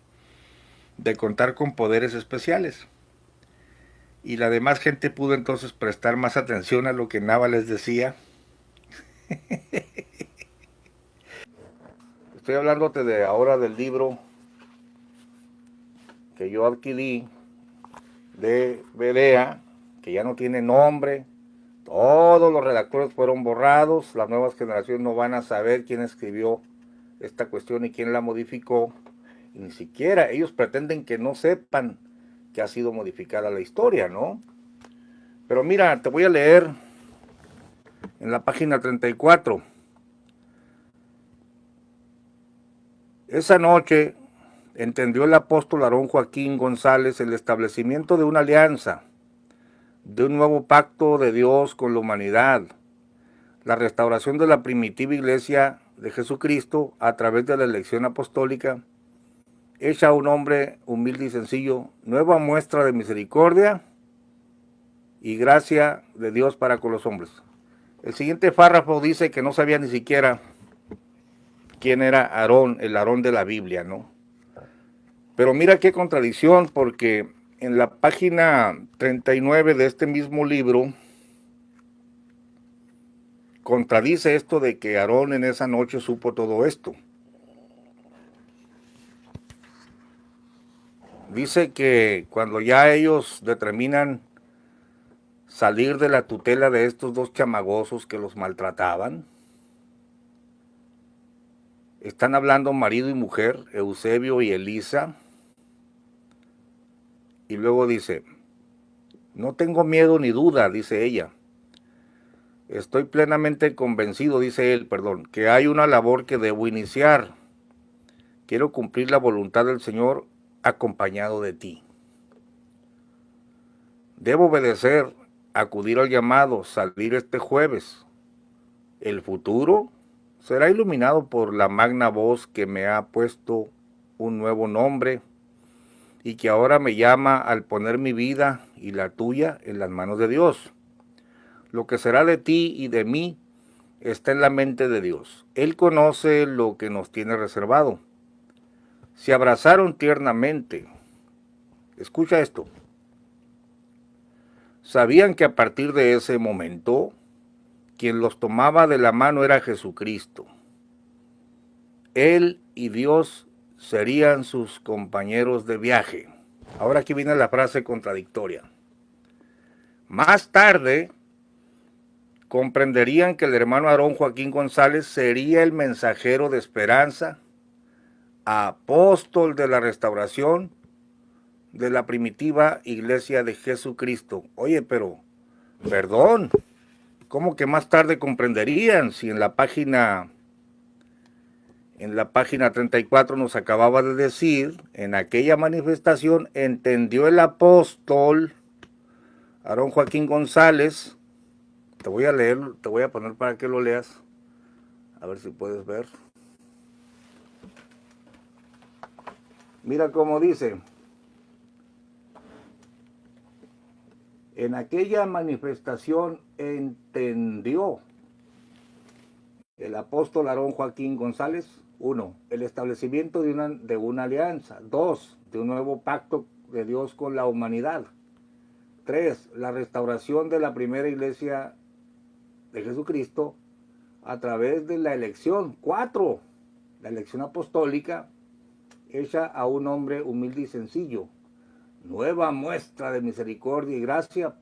de contar con poderes especiales. Y la demás gente pudo entonces prestar más atención a lo que Nava les decía. Estoy hablándote de ahora del libro que yo adquirí de Berea, que ya no tiene nombre. Todos los redactores fueron borrados. Las nuevas generaciones no van a saber quién escribió esta cuestión y quién la modificó. Y ni siquiera ellos pretenden que no sepan que ha sido modificada la historia, ¿no? Pero mira, te voy a leer en la página 34. Esa noche entendió el apóstol Aarón Joaquín González el establecimiento de una alianza, de un nuevo pacto de Dios con la humanidad, la restauración de la primitiva iglesia de Jesucristo a través de la elección apostólica, hecha a un hombre humilde y sencillo, nueva muestra de misericordia y gracia de Dios para con los hombres. El siguiente párrafo dice que no sabía ni siquiera quién era Aarón, el Aarón de la Biblia, ¿no? Pero mira qué contradicción, porque en la página 39 de este mismo libro contradice esto de que Aarón en esa noche supo todo esto. Dice que cuando ya ellos determinan salir de la tutela de estos dos chamagosos que los maltrataban, están hablando marido y mujer, Eusebio y Elisa, y luego dice, no tengo miedo ni duda, dice ella. Estoy plenamente convencido, dice él, que hay una labor que debo iniciar. Quiero cumplir la voluntad del Señor acompañado de ti. Debo obedecer, acudir al llamado, salir este jueves. El futuro será iluminado por la magna voz que me ha puesto un nuevo nombre y que ahora me llama al poner mi vida y la tuya en las manos de Dios. Lo que será de ti y de mí está en la mente de Dios. Él conoce lo que nos tiene reservado. Se abrazaron tiernamente. Escucha esto. Sabían que a partir de ese momento, quien los tomaba de la mano era Jesucristo. Él y Dios serían sus compañeros de viaje. Ahora aquí viene la frase contradictoria. Más tarde, comprenderían que el hermano Aarón Joaquín González sería el mensajero de esperanza, apóstol de la restauración de la primitiva iglesia de Jesucristo. Oye, pero, perdón, ¿cómo que más tarde comprenderían si en la página 34 nos acababa de decir, en aquella manifestación entendió el apóstol Aarón Joaquín González? Te voy a leer, te voy a poner para que lo leas, a ver si puedes ver. Mira cómo dice, en aquella manifestación entendió el apóstol Aarón Joaquín González, 1, el establecimiento de una alianza, 2, de un nuevo pacto de Dios con la humanidad, 3, la restauración de la primera iglesia de Jesucristo a través de la elección, 4, la elección apostólica hecha a un hombre humilde y sencillo, nueva muestra de misericordia y gracia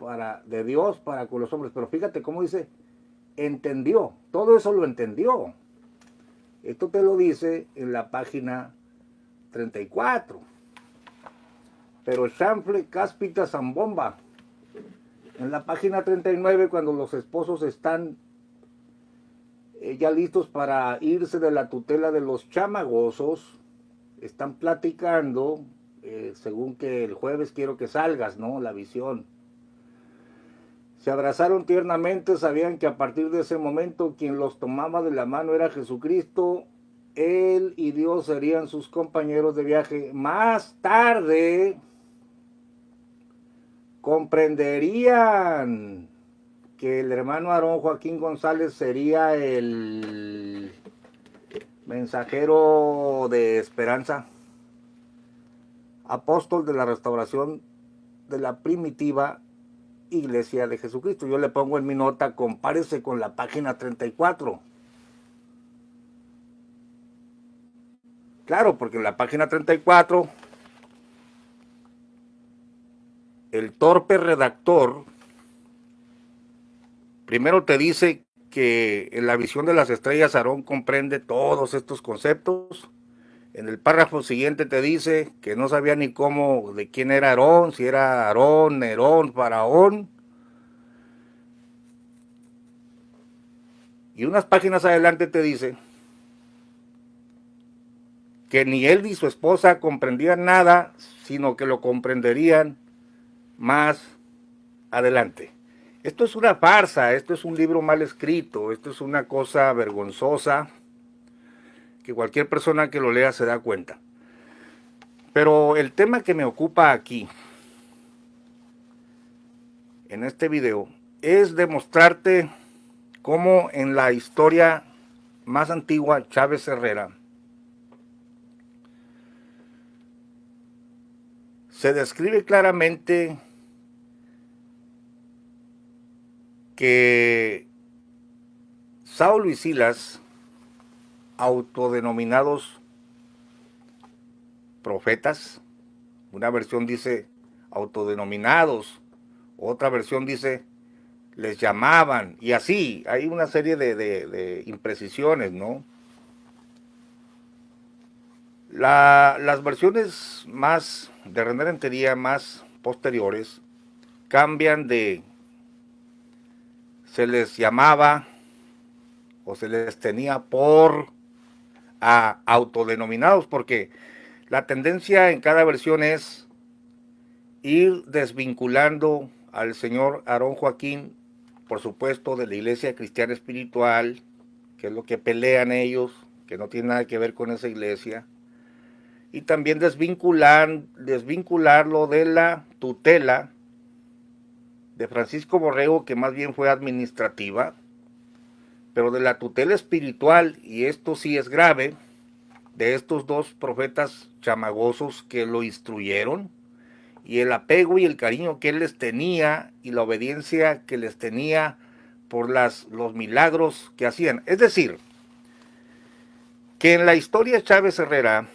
de Dios para con los hombres. Pero fíjate cómo dice, entendió, todo eso lo entendió. Esto te lo dice en la página 34. Pero chanfle, cáspita, zambomba. En la página 39, cuando los esposos están ya listos para irse de la tutela de los chamagosos, están platicando, según que el jueves quiero que salgas, ¿no? La visión. Se abrazaron tiernamente, sabían que a partir de ese momento quien los tomaba de la mano era Jesucristo. Él y Dios serían sus compañeros de viaje. Más tarde comprenderían que el hermano Aarón Joaquín González sería el mensajero de esperanza, apóstol de la restauración de la primitiva Iglesia de Jesucristo. Yo le pongo en mi nota, compárese con la página 34. Claro, porque en la página 34, el torpe redactor primero te dice que en la visión de las estrellas Aarón comprende todos estos conceptos. En el párrafo siguiente te dice que no sabía ni cómo, de quién era Aarón, si era Aarón, Nerón, Faraón. Y unas páginas adelante te dice que ni él ni su esposa comprendían nada, sino que lo comprenderían más adelante. Esto es una farsa, esto es un libro mal escrito, esto es una cosa vergonzosa que cualquier persona que lo lea se da cuenta. Pero el tema que me ocupa aquí, en este video, es demostrarte cómo en la historia más antigua, Chávez Herrera, se describe claramente que Saulo y Silas, autodenominados profetas, una versión dice autodenominados, otra versión dice les llamaban, y así, hay una serie de imprecisiones, ¿no? Las versiones más de René Rentería, más posteriores, cambian de se les llamaba o se les tenía por a autodenominados, porque la tendencia en cada versión es ir desvinculando al señor Aarón Joaquín, por supuesto, de la Iglesia Cristiana Espiritual, que es lo que pelean ellos, que no tiene nada que ver con esa iglesia, y también desvincularlo de la tutela de Francisco Borrego, que más bien fue administrativa, pero de la tutela espiritual, y esto sí es grave, de estos dos profetas chamagosos que lo instruyeron, y el apego y el cariño que él les tenía, y la obediencia que les tenía por los milagros que hacían. Es decir, que en la historia de Chávez Herrera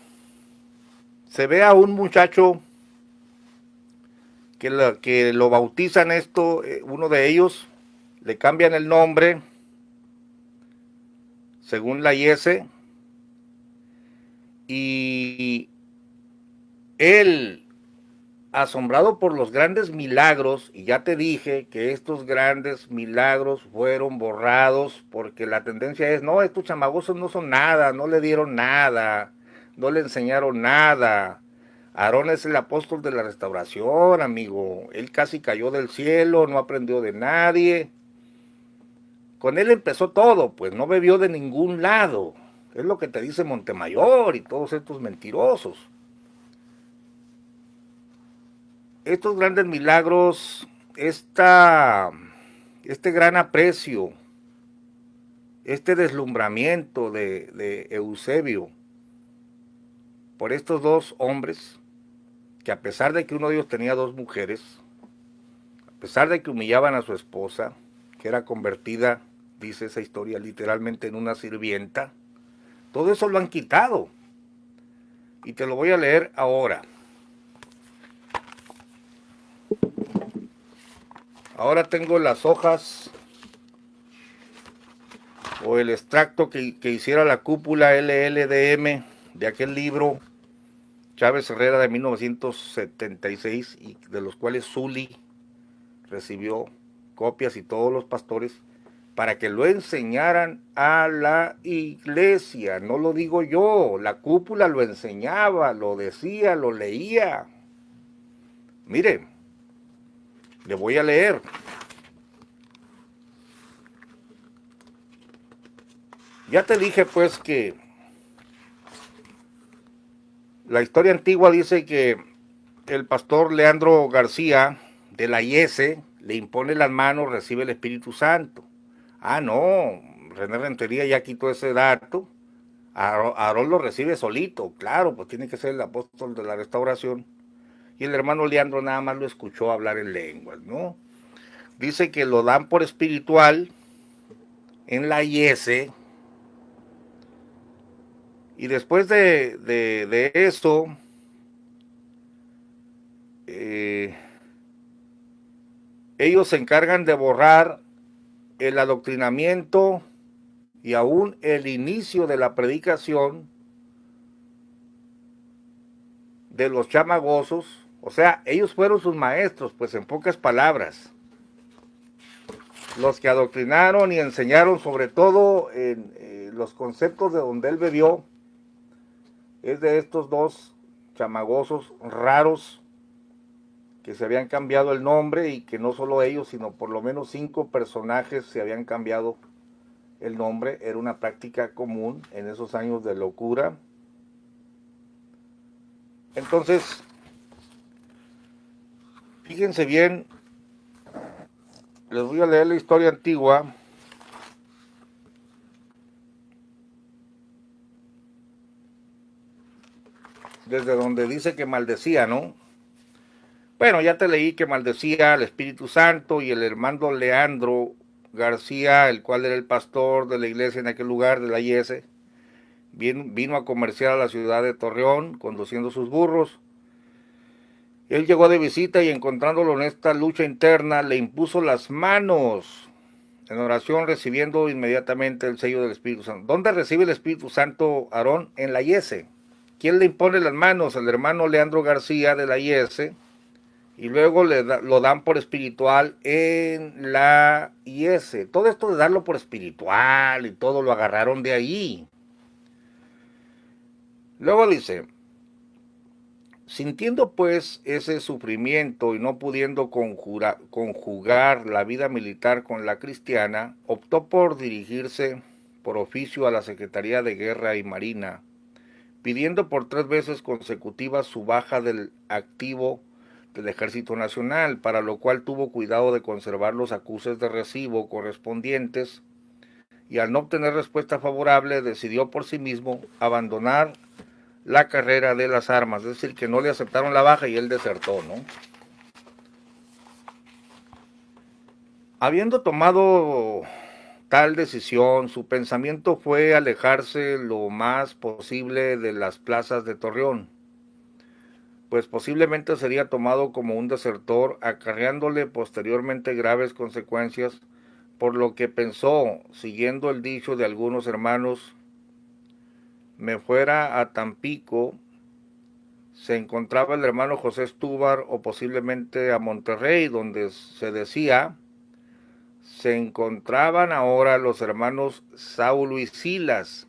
se ve a un muchacho que lo bautizan uno de ellos, le cambian el nombre, según la IES, y él, asombrado por los grandes milagros, y ya te dije que estos grandes milagros fueron borrados porque la tendencia es, no, estos chamagosos no son nada, no le dieron nada, no le enseñaron nada. Aarón es el apóstol de la restauración, amigo. Él casi cayó del cielo, no aprendió de nadie. Con él empezó todo, pues no bebió de ningún lado. Es lo que te dice Montemayor y todos estos mentirosos. Estos grandes milagros, este gran aprecio, este deslumbramiento de Eusebio por estos dos hombres, que a pesar de que uno de ellos tenía dos mujeres, a pesar de que humillaban a su esposa, que era convertida, dice esa historia, literalmente en una sirvienta, todo eso lo han quitado. Y te lo voy a leer ahora. Ahora tengo las hojas o el extracto que hiciera la cúpula LLDM de aquel libro Chávez Herrera de 1976, y de los cuales Zuli recibió copias y todos los pastores, para que lo enseñaran a la iglesia. No lo digo yo, la cúpula lo enseñaba, lo decía, lo leía. Miren, le voy a leer. Ya te dije pues que la historia antigua dice que el pastor Leandro García de la IES le impone las manos, recibe el Espíritu Santo. Ah, no, René Rentería ya quitó ese dato. Aarón lo recibe solito, claro, pues tiene que ser el apóstol de la restauración. Y el hermano Leandro nada más lo escuchó hablar en lenguas, ¿no? Dice que lo dan por espiritual en la IS, y después de eso, eh, ellos se encargan de borrar el adoctrinamiento y aún el inicio de la predicación de los chamagosos. O sea, ellos fueron sus maestros, pues en pocas palabras, los que adoctrinaron y enseñaron sobre todo en los conceptos de donde él bebió, es de estos dos chamagosos raros que se habían cambiado el nombre, y que no solo ellos, sino por lo menos 5 personajes se habían cambiado el nombre. Era una práctica común en esos años de locura. Entonces, fíjense bien, les voy a leer la historia antigua. Desde donde dice que maldecía, ¿no? Bueno, ya te leí que maldecía al Espíritu Santo, y el hermano Leandro García, el cual era el pastor de la iglesia en aquel lugar de la IS, vino a comerciar a la ciudad de Torreón conduciendo sus burros. Él llegó de visita y, encontrándolo en esta lucha interna, le impuso las manos en oración, recibiendo inmediatamente el sello del Espíritu Santo. ¿Dónde recibe el Espíritu Santo Aarón? En la IS. ¿Quién le impone las manos? El hermano Leandro García de la IS. Y luego lo dan por espiritual en la IS. Todo esto de darlo por espiritual y todo lo agarraron de ahí. Luego dice: sintiendo pues ese sufrimiento y no pudiendo conjugar la vida militar con la cristiana, optó por dirigirse por oficio a la Secretaría de Guerra y Marina, pidiendo por 3 veces consecutivas su baja del activo del Ejército Nacional, para lo cual tuvo cuidado de conservar los acuses de recibo correspondientes, y al no obtener respuesta favorable decidió por sí mismo abandonar la carrera de las armas. Es decir, que no le aceptaron la baja y él desertó, ¿no? Habiendo tomado tal decisión, su pensamiento fue alejarse lo más posible de las plazas de Torreón, pues posiblemente sería tomado como un desertor, acarreándole posteriormente graves consecuencias, por lo que pensó, siguiendo el dicho de algunos hermanos: me fuera a Tampico, se encontraba el hermano José Estúbar, o posiblemente a Monterrey, donde se decía se encontraban ahora los hermanos Saulo y Silas,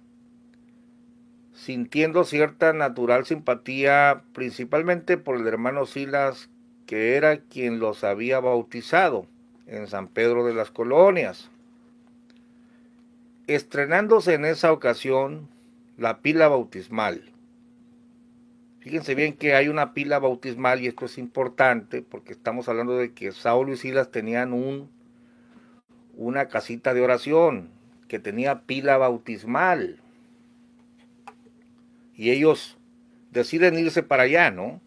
sintiendo cierta natural simpatía, principalmente por el hermano Silas, que era quien los había bautizado en San Pedro de las Colonias. Estrenándose en esa ocasión la pila bautismal. Fíjense bien que hay una pila bautismal, y esto es importante porque estamos hablando de que Saulo y Silas tenían una casita de oración que tenía pila bautismal, y ellos deciden irse para allá, ¿no?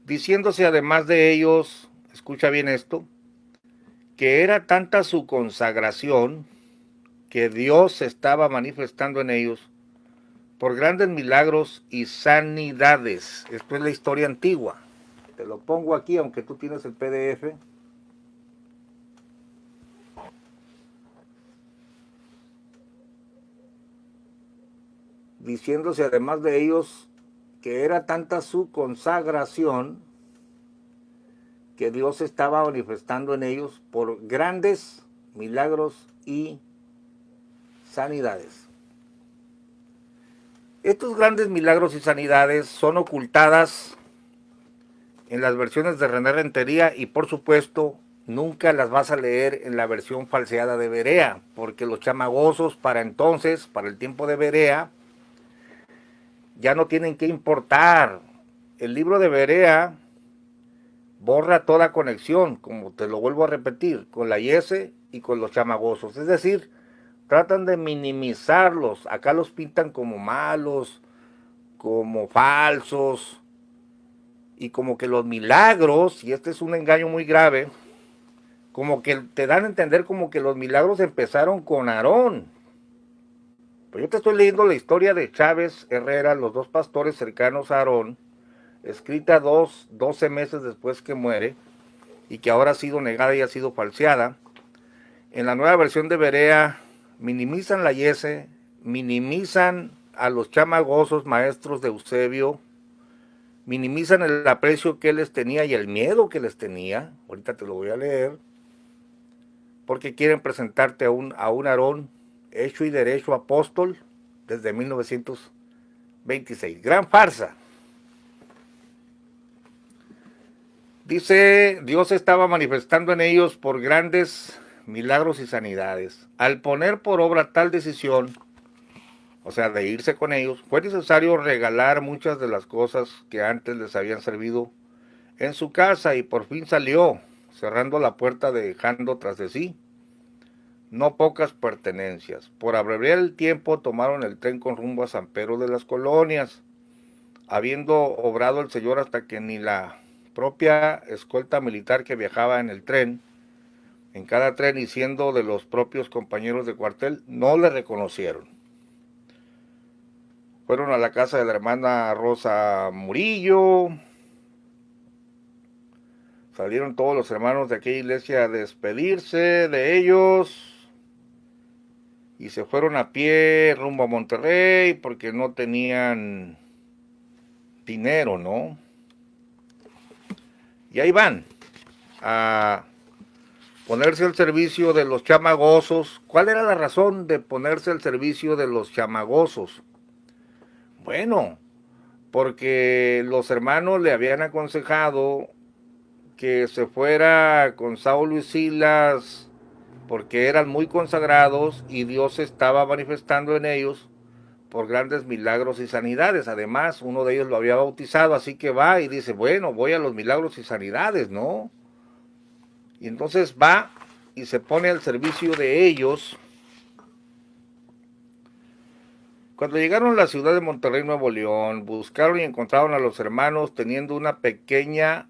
Diciéndose además de ellos, escucha bien esto, que era tanta su consagración que Dios se estaba manifestando en ellos por grandes milagros y sanidades. Esto es la historia antigua. Te lo pongo aquí, aunque tú tienes el PDF. Diciéndose además de ellos que era tanta su consagración que Dios estaba manifestando en ellos por grandes milagros y sanidades. Estos grandes milagros y sanidades son ocultadas en las versiones de René Rentería, y por supuesto nunca las vas a leer en la versión falseada de Berea, porque los chamagosos para entonces, para el tiempo de Berea, ya no tienen que importar. El libro de Berea borra toda conexión, como te lo vuelvo a repetir, con la IS y con los chamagosos. Es decir, tratan de minimizarlos. Acá los pintan como malos, como falsos, y como que los milagros, y este es un engaño muy grave, como que te dan a entender como que los milagros empezaron con Aarón. Pues yo te estoy leyendo la historia de Chávez Herrera, los dos pastores cercanos a Aarón, escrita 12 meses después que muere, y que ahora ha sido negada y ha sido falseada. En la nueva versión de Berea minimizan la Yese, minimizan a los chamagosos maestros de Eusebio, minimizan el aprecio que él les tenía y el miedo que les tenía. Ahorita te lo voy a leer, porque quieren presentarte a un Aarón hecho y derecho apóstol desde 1926. Gran farsa. Dice, Dios estaba manifestando en ellos por grandes milagros y sanidades. Al poner por obra tal decisión, o sea, de irse con ellos, fue necesario regalar muchas de las cosas que antes les habían servido en su casa, y por fin salió, cerrando la puerta, dejando tras de sí no pocas pertenencias. Por abreviar el tiempo, tomaron el tren con rumbo a San Pedro de las Colonias, habiendo obrado el Señor hasta que ni la propia escolta militar que viajaba en el tren, en cada tren, y siendo de los propios compañeros de cuartel, no le reconocieron. Fueron a la casa de la hermana Rosa Murillo. Salieron todos los hermanos de aquella iglesia a despedirse de ellos, y se fueron a pie rumbo a Monterrey porque no tenían dinero, ¿no? Y ahí van a ponerse al servicio de los chamagosos. ¿Cuál era la razón de ponerse al servicio de los chamagosos? Bueno, porque los hermanos le habían aconsejado que se fuera con Saulo y Silas porque eran muy consagrados y Dios se estaba manifestando en ellos por grandes milagros y sanidades. Además, uno de ellos lo había bautizado, así que va y dice, bueno, voy a los milagros y sanidades, ¿no? Y entonces va y se pone al servicio de ellos. Cuando llegaron a la ciudad de Monterrey, Nuevo León, buscaron y encontraron a los hermanos teniendo una pequeñita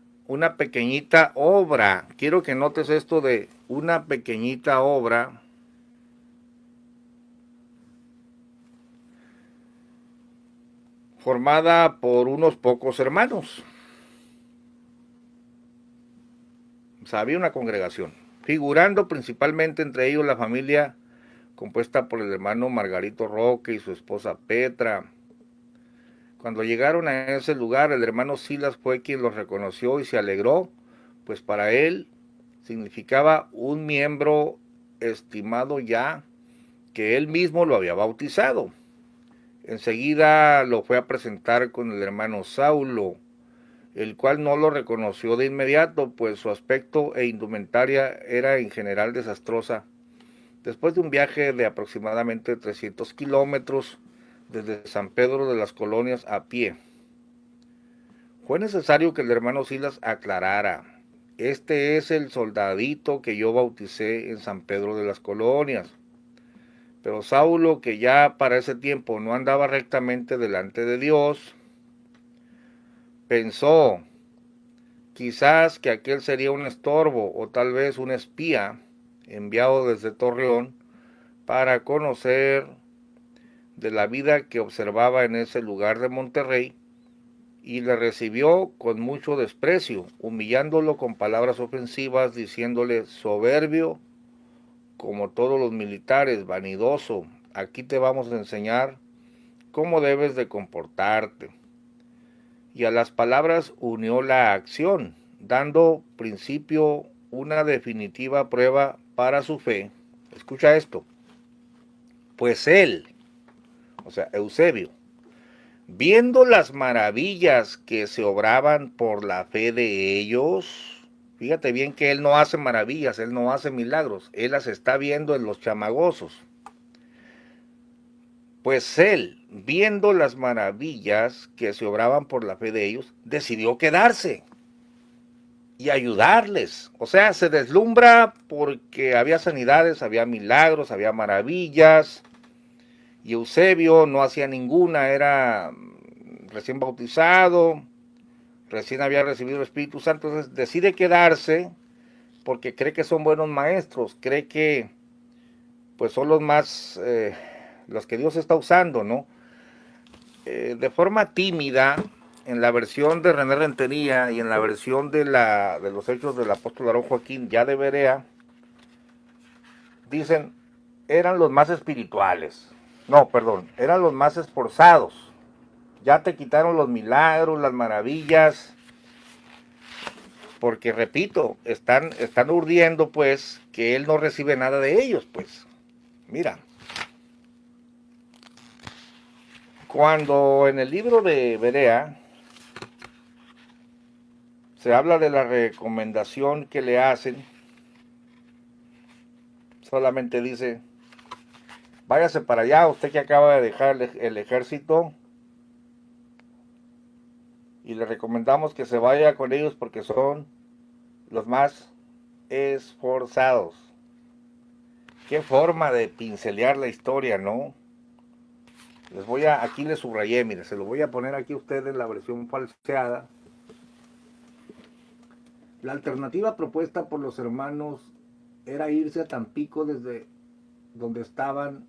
obra. Quiero que notes esto de una pequeñita obra. Formada por unos pocos hermanos. O sea, había una congregación, figurando principalmente entre ellos la familia compuesta por el hermano Margarito Roque y su esposa Petra. Cuando llegaron a ese lugar, el hermano Silas fue quien los reconoció y se alegró, pues para él significaba un miembro estimado ya, que él mismo lo había bautizado. Enseguida lo fue a presentar con el hermano Saulo, el cual no lo reconoció de inmediato, pues su aspecto e indumentaria era en general desastrosa. Después de un viaje de aproximadamente 300 kilómetros desde San Pedro de las Colonias a pie, fue necesario que el hermano Silas aclarara: este es el soldadito que yo bauticé en San Pedro de las Colonias. Pero Saulo, que ya para ese tiempo no andaba rectamente delante de Dios, pensó quizás que aquel sería un estorbo o tal vez un espía enviado desde Torreón para conocer de la vida que observaba en ese lugar de Monterrey, y le recibió con mucho desprecio, humillándolo con palabras ofensivas, diciéndole: soberbio como todos los militares, vanidoso, aquí te vamos a enseñar cómo debes de comportarte. Y a las palabras unió la acción, dando principio una definitiva prueba para su fe. Escucha esto: pues él, o sea, Eusebio, viendo las maravillas que se obraban por la fe de ellos, fíjate bien que él no hace maravillas, él no hace milagros, él las está viendo en los chamagosos. Pues él, viendo las maravillas que se obraban por la fe de ellos, decidió quedarse. y ayudarles. O sea, se deslumbra porque había sanidades, había milagros, había maravillas. Y Eusebio no hacía ninguna, era recién bautizado, recién había recibido el Espíritu Santo, entonces decide quedarse porque cree que son buenos maestros, cree que pues son los más, los que Dios está usando, ¿no? De forma tímida, en la versión de René Rentería y en la versión de los Hechos del Apóstol Aarón Joaquín, ya de Berea, dicen, eran los más espirituales. No, perdón, eran los más esforzados. Ya te quitaron los milagros, las maravillas, porque repito, están urdiendo pues que él no recibe nada de ellos, pues. Mira, cuando en el libro de Berea se habla de la recomendación que le hacen, solamente dice, váyase para allá, usted que acaba de dejar el ejército, y le recomendamos que se vaya con ellos porque son los más esforzados. Qué forma de pincelear la historia, ¿no? Aquí les subrayé, mire, se lo voy a poner aquí a ustedes en la versión falseada. La alternativa propuesta por los hermanos era irse a Tampico desde donde estaban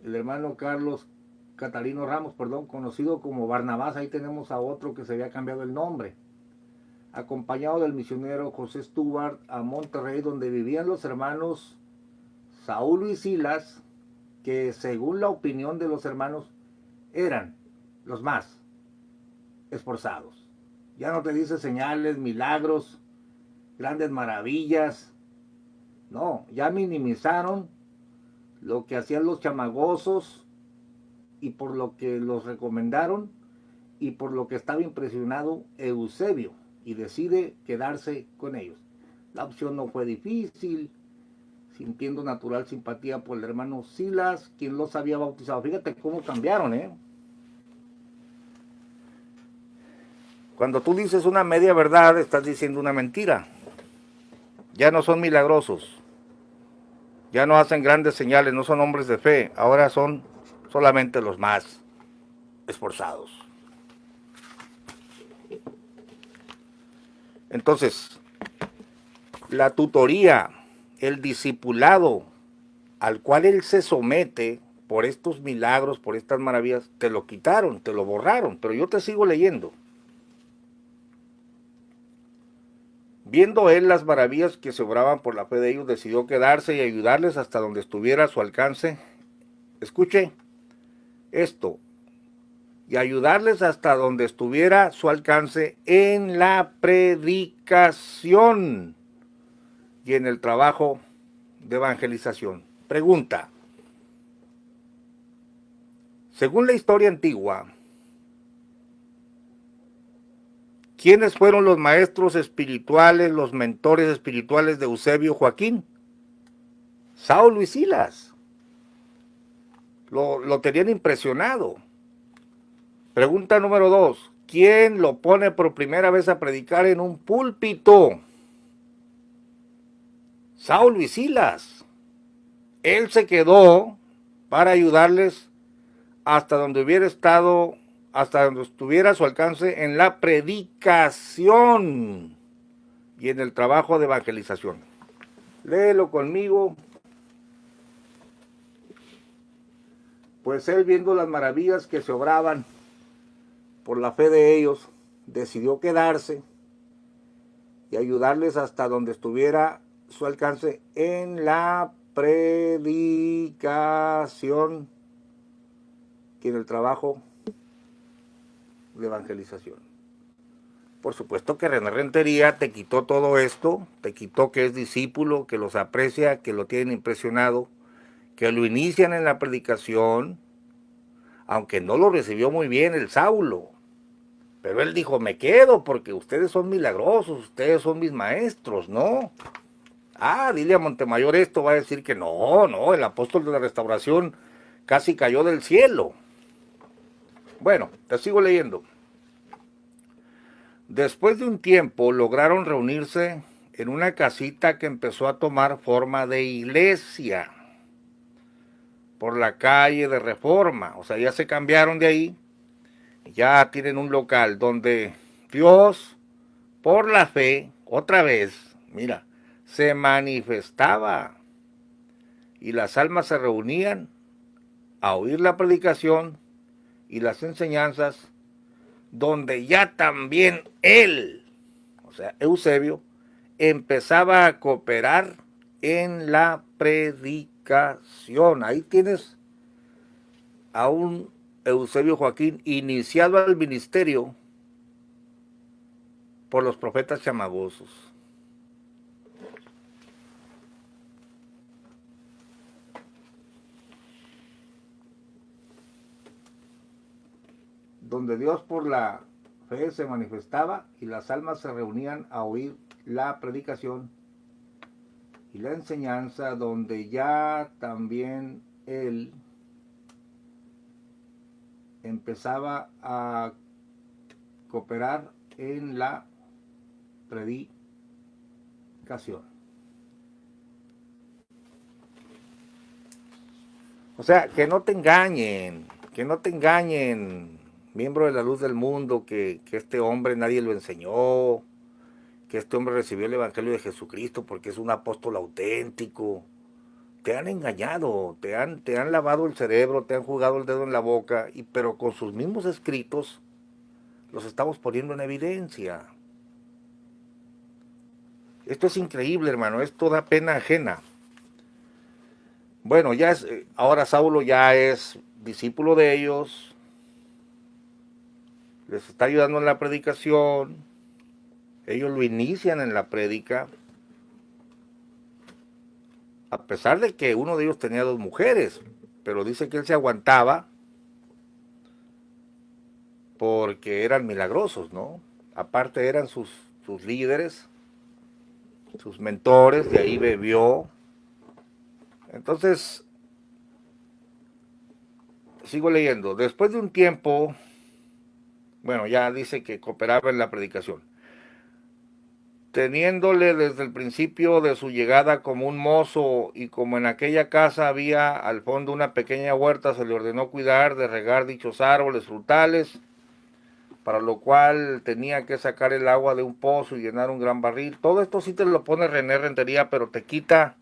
el hermano Carlos Catalino Ramos, conocido como Barnabás, ahí tenemos a otro que se había cambiado el nombre, acompañado del misionero José Stuart a Monterrey, donde vivían los hermanos Saulo y Silas, que según la opinión de los hermanos eran los más esforzados. Ya no te dice señales, milagros, grandes maravillas. No, ya minimizaron lo que hacían los chamagosos y por lo que los recomendaron y por lo que estaba impresionado Eusebio y decide quedarse con ellos. La opción no fue difícil, sintiendo natural simpatía por el hermano Silas, quien los había bautizado. Fíjate cómo cambiaron, ¿eh? Cuando tú dices una media verdad, estás diciendo una mentira. Ya no son milagrosos, ya no hacen grandes señales, no son hombres de fe, ahora son solamente los más esforzados. Entonces, la tutoría, el discipulado al cual él se somete por estos milagros, por estas maravillas, te lo quitaron, te lo borraron, pero yo te sigo leyendo. Viendo él las maravillas que se obraban por la fe de ellos, decidió quedarse y ayudarles hasta donde estuviera a su alcance. Escuche esto, y ayudarles hasta donde estuviera a su alcance en la predicación y en el trabajo de evangelización. Pregunta: según la historia antigua, ¿quiénes fueron los maestros espirituales, los mentores espirituales de Eusebio Joaquín? Saulo y Silas. Lo tenían impresionado. Pregunta número 2. ¿Quién lo pone por primera vez a predicar en un púlpito? Saulo y Silas. Él se quedó para ayudarles hasta donde hubiera estado, hasta donde estuviera a su alcance en la predicación y en el trabajo de evangelización. Léelo conmigo. Pues él, viendo las maravillas que se obraban por la fe de ellos, decidió quedarse y ayudarles hasta donde estuviera su alcance en la predicación y en el trabajo de evangelización. Por supuesto que René Rentería te quitó todo esto, te quitó que es discípulo, que los aprecia, que lo tienen impresionado, que lo inician en la predicación, aunque no lo recibió muy bien el Saulo. Pero él dijo, me quedo porque ustedes son milagrosos, ustedes son mis maestros, ¿no? Dile a Montemayor esto, va a decir que no, el apóstol de la restauración casi cayó del cielo. Bueno, te sigo leyendo. Después de un tiempo lograron reunirse en una casita que empezó a tomar forma de iglesia por la calle de Reforma. O sea, ya se cambiaron de ahí, ya tienen un local donde Dios, por la fe, otra vez, mira, se manifestaba y las almas se reunían a oír la predicación y las enseñanzas, donde ya también él, o sea, Eusebio, empezaba a cooperar en la predicación. Ahí tienes a un Eusebio Joaquín iniciado al ministerio por los profetas chamagosos. Donde Dios por la fe se manifestaba y las almas se reunían a oír la predicación y la enseñanza, donde ya también él empezaba a cooperar en la predicación. O sea, que no te engañen, miembro de la luz del mundo, que este hombre nadie lo enseñó, que este hombre recibió el Evangelio de Jesucristo porque es un apóstol auténtico. Te han engañado, te han lavado el cerebro, te han jugado el dedo en la boca, pero con sus mismos escritos los estamos poniendo en evidencia. Esto es increíble, hermano, es toda pena ajena. Bueno, ahora Saulo ya es discípulo de ellos, les está ayudando en la predicación, ellos lo inician en la prédica, a pesar de que uno de ellos tenía 2 mujeres, pero dice que él se aguantaba porque eran milagrosos, ¿no? Aparte eran sus líderes, sus mentores, de ahí bebió. Entonces, sigo leyendo. Después de un tiempo, bueno, ya dice que cooperaba en la predicación, teniéndole desde el principio de su llegada como un mozo, y como en aquella casa había al fondo una pequeña huerta, se le ordenó cuidar de regar dichos árboles frutales, para lo cual tenía que sacar el agua de un pozo y llenar un gran barril. Todo esto sí te lo pone René Rentería, pero te quita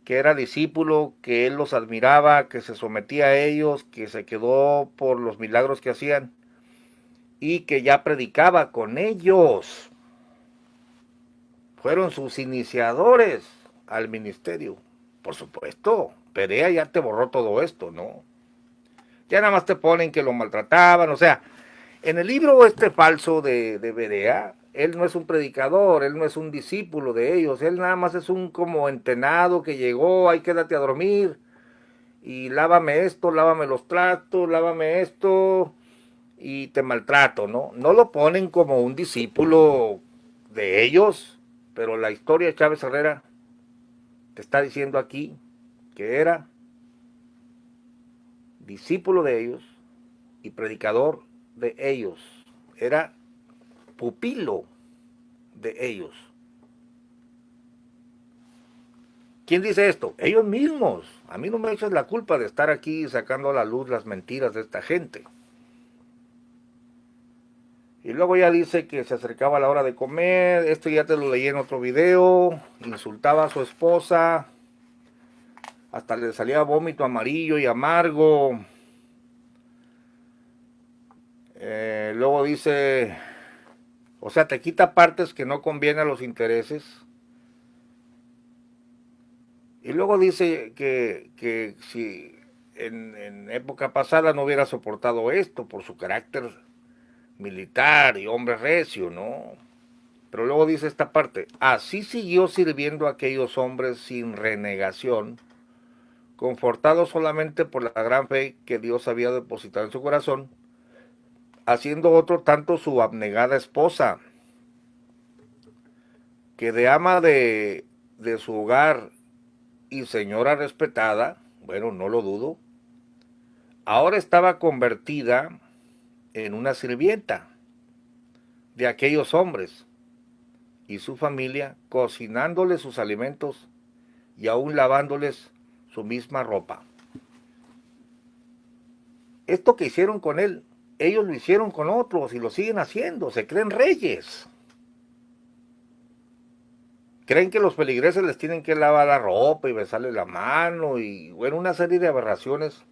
que era discípulo, que él los admiraba, que se sometía a ellos, que se quedó por los milagros que hacían y que ya predicaba con ellos. Fueron sus iniciadores al ministerio. Por supuesto, Perea ya te borró todo esto, ¿no? Ya nada más te ponen que lo maltrataban, o sea, en el libro este falso de Berea, él no es un predicador, él no es un discípulo de ellos, él nada más es un como entenado que llegó, ahí quédate a dormir, y lávame esto, lávame los platos, lávame esto, y te maltrato, ¿no? No lo ponen como un discípulo de ellos, pero la historia de Chávez Herrera te está diciendo aquí que era discípulo de ellos y predicador de ellos, era pupilo de ellos. ¿Quién dice esto? Ellos mismos. A mí no me echas la culpa de estar aquí sacando a la luz las mentiras de esta gente. Y luego ya dice que se acercaba la hora de comer. Esto ya te lo leí en otro video. Insultaba a su esposa. Hasta le salía vómito amarillo y amargo. Luego dice, o sea, te quita partes que no convienen a los intereses. Y luego dice que si en época pasada no hubiera soportado esto por su carácter militar y hombre recio, ¿no? Pero luego dice esta parte, así siguió sirviendo a aquellos hombres sin renegación, confortado solamente por la gran fe que Dios había depositado en su corazón, haciendo otro tanto su abnegada esposa, que de ama de su hogar y señora respetada, bueno, no lo dudo, ahora estaba convertida en una sirvienta, de aquellos hombres y su familia, cocinándoles sus alimentos y aún lavándoles su misma ropa. Esto que hicieron con él, ellos lo hicieron con otros y lo siguen haciendo, se creen reyes. Creen que los feligreses les tienen que lavar la ropa y besarle la mano y bueno, una serie de aberraciones,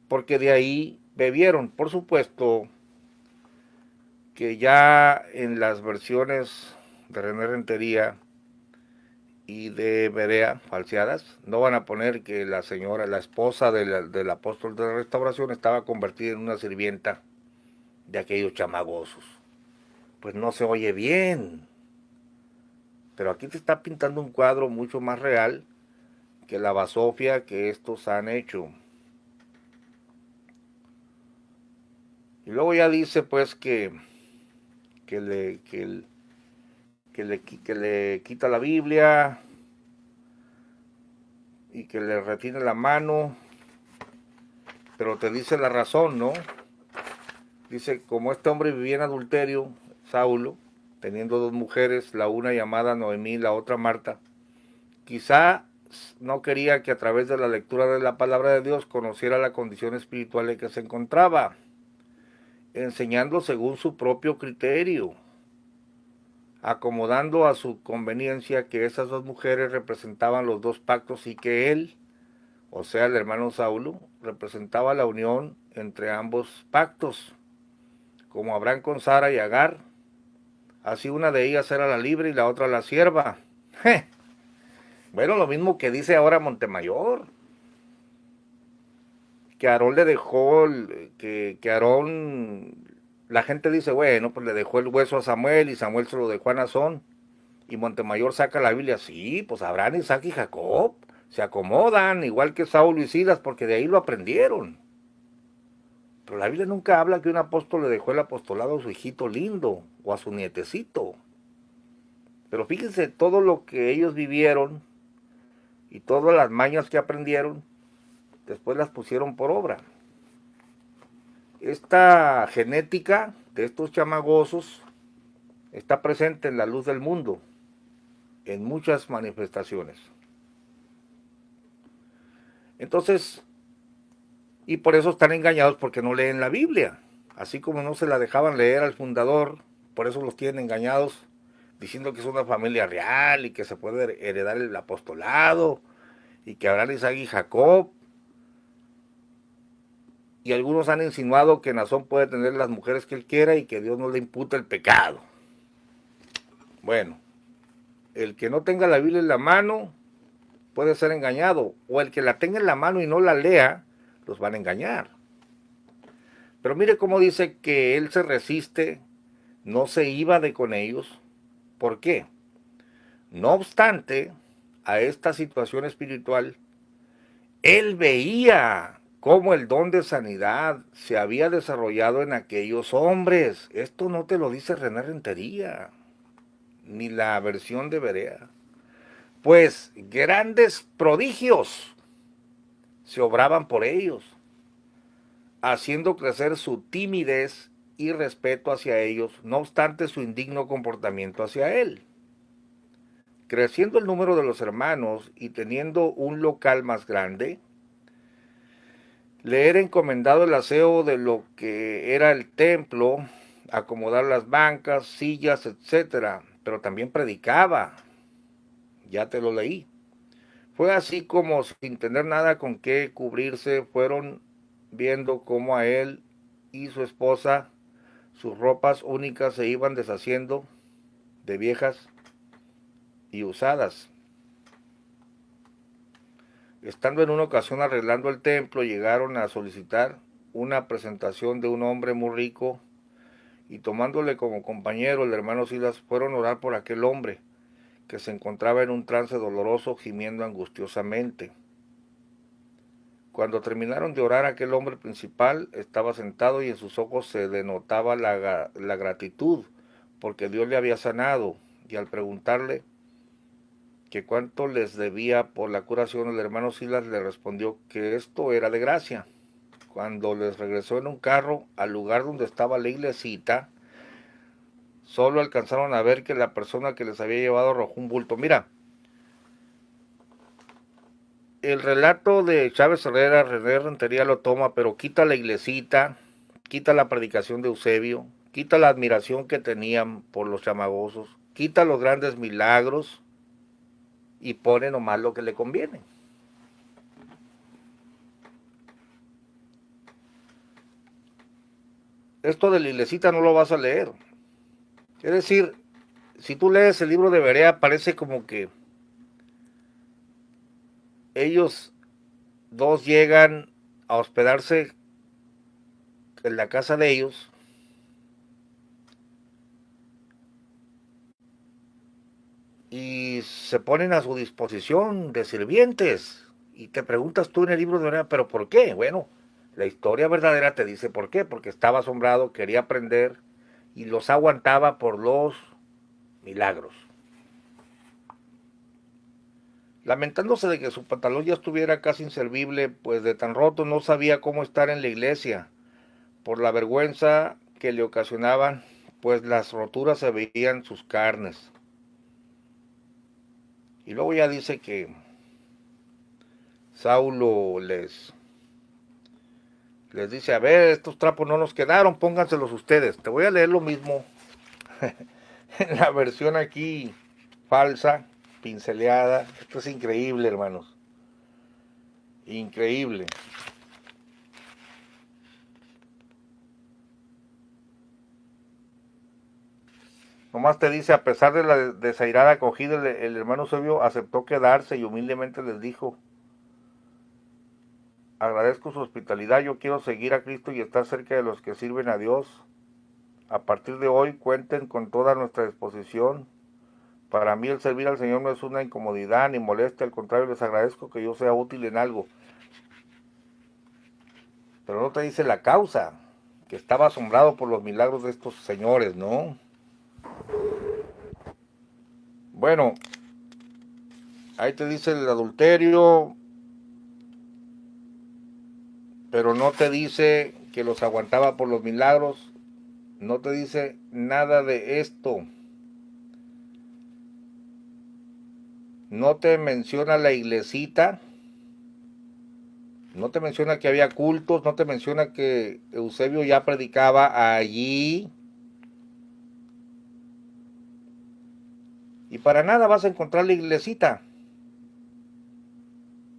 porque de ahí bebieron. Por supuesto que ya en las versiones de René Rentería y de Berea falseadas, no van a poner que la señora, la esposa del apóstol de la restauración estaba convertida en una sirvienta de aquellos chamagosos. Pues no se oye bien. Pero aquí te está pintando un cuadro mucho más real que la basofia que estos han hecho. Y luego ya dice pues que le quita la Biblia y que le retiene la mano, pero te dice la razón, ¿no? Dice, como este hombre vivía en adulterio, Saulo, teniendo dos mujeres, la una llamada Noemí, la otra Marta, quizá no quería que a través de la lectura de la palabra de Dios conociera la condición espiritual en que se encontraba, enseñando según su propio criterio, acomodando a su conveniencia que esas dos mujeres representaban los dos pactos y que él, o sea el hermano Saulo, representaba la unión entre ambos pactos, como Abraham con Sara y Agar. Así una de ellas era la libre y la otra la sierva. Bueno, lo mismo que dice ahora Montemayor, que Aarón le dejó, que Aarón, la gente dice, bueno, pues le dejó el hueso a Samuel y Samuel se lo dejó a Nazón. Y Montemayor saca la Biblia, sí, pues Abraham, Isaac y Jacob se acomodan, igual que Saulo y Silas, porque de ahí lo aprendieron. Pero la Biblia nunca habla que un apóstol le dejó el apostolado a su hijito lindo o a su nietecito. Pero fíjense todo lo que ellos vivieron y todas las mañas que aprendieron, después las pusieron por obra. Esta genética de estos chamagosos está presente en la luz del mundo, en muchas manifestaciones. Entonces, y por eso están engañados porque no leen la Biblia. Así como no se la dejaban leer al fundador, por eso los tienen engañados, diciendo que es una familia real y que se puede heredar el apostolado y que Abraham, Isaac y Jacob. Y algunos han insinuado que Nazón puede tener las mujeres que él quiera y que Dios no le imputa el pecado. Bueno, el que no tenga la Biblia en la mano puede ser engañado, o el que la tenga en la mano y no la lea, los van a engañar. Pero mire cómo dice que él se resiste, no se iba de con ellos. ¿Por qué? No obstante a esta situación espiritual, él veía cómo el don de sanidad se había desarrollado en aquellos hombres. Esto no te lo dice René Rentería, ni la versión de Berea. Pues grandes prodigios se obraban por ellos, haciendo crecer su timidez y respeto hacia ellos, no obstante su indigno comportamiento hacia él. Creciendo el número de los hermanos y teniendo un local más grande, le era encomendado el aseo de lo que era el templo, acomodar las bancas, sillas, etcétera, pero también predicaba. Ya te lo leí. Fue así como, sin tener nada con qué cubrirse, fueron viendo cómo a él y su esposa sus ropas únicas se iban deshaciendo de viejas y usadas. Estando en una ocasión arreglando el templo, llegaron a solicitar una presentación de un hombre muy rico y tomándole como compañero el hermano Silas, fueron a orar por aquel hombre que se encontraba en un trance doloroso, gimiendo angustiosamente. Cuando terminaron de orar, aquel hombre principal estaba sentado y en sus ojos se denotaba la gratitud porque Dios le había sanado, y al preguntarle que cuánto les debía por la curación, el hermano Silas le respondió que esto era de gracia. Cuando les regresó en un carro al lugar donde estaba la iglesita, solo alcanzaron a ver que la persona que les había llevado arrojó un bulto. Mira, el relato de Chávez Herrera, René Rentería lo toma, pero quita la iglesita, quita la predicación de Eusebio, quita la admiración que tenían por los chamagosos, quita los grandes milagros y pone nomás lo que le conviene. Esto de la iglesita no lo vas a leer. Es decir, si tú lees el libro de Berea, parece como que ellos dos llegan a hospedarse en la casa de ellos y se ponen a su disposición de sirvientes. Y te preguntas tú en el libro de Berea, ¿pero por qué? Bueno, la historia verdadera te dice por qué. Porque estaba asombrado, quería aprender y los aguantaba por los milagros. Lamentándose de que su pantalón ya estuviera casi inservible, pues de tan roto no sabía cómo estar en la iglesia, por la vergüenza que le ocasionaban, pues las roturas se veían sus carnes. Y luego ya dice que Saulo les dice, a ver, estos trapos no nos quedaron, pónganselos ustedes. Te voy a leer lo mismo en la versión aquí falsa, pinceleada. Esto es increíble, hermanos. Increíble. Nomás te dice, a pesar de la desairada acogida, el hermano Eusebio aceptó quedarse y humildemente les dijo, agradezco su hospitalidad, yo quiero seguir a Cristo y estar cerca de los que sirven a Dios. A partir de hoy cuenten con toda nuestra disposición. Para mí el servir al Señor no es una incomodidad ni molestia, al contrario les agradezco que yo sea útil en algo. Pero no te dice la causa, que estaba asombrado por los milagros de estos señores, ¿no? Bueno, ahí te dice el adulterio, pero no te dice que los aguantaba por los milagros, no te dice nada de esto. No te menciona la iglesita, no te menciona que había cultos, no te menciona que Eusebio ya predicaba allí. Y para nada vas a encontrar la iglesita,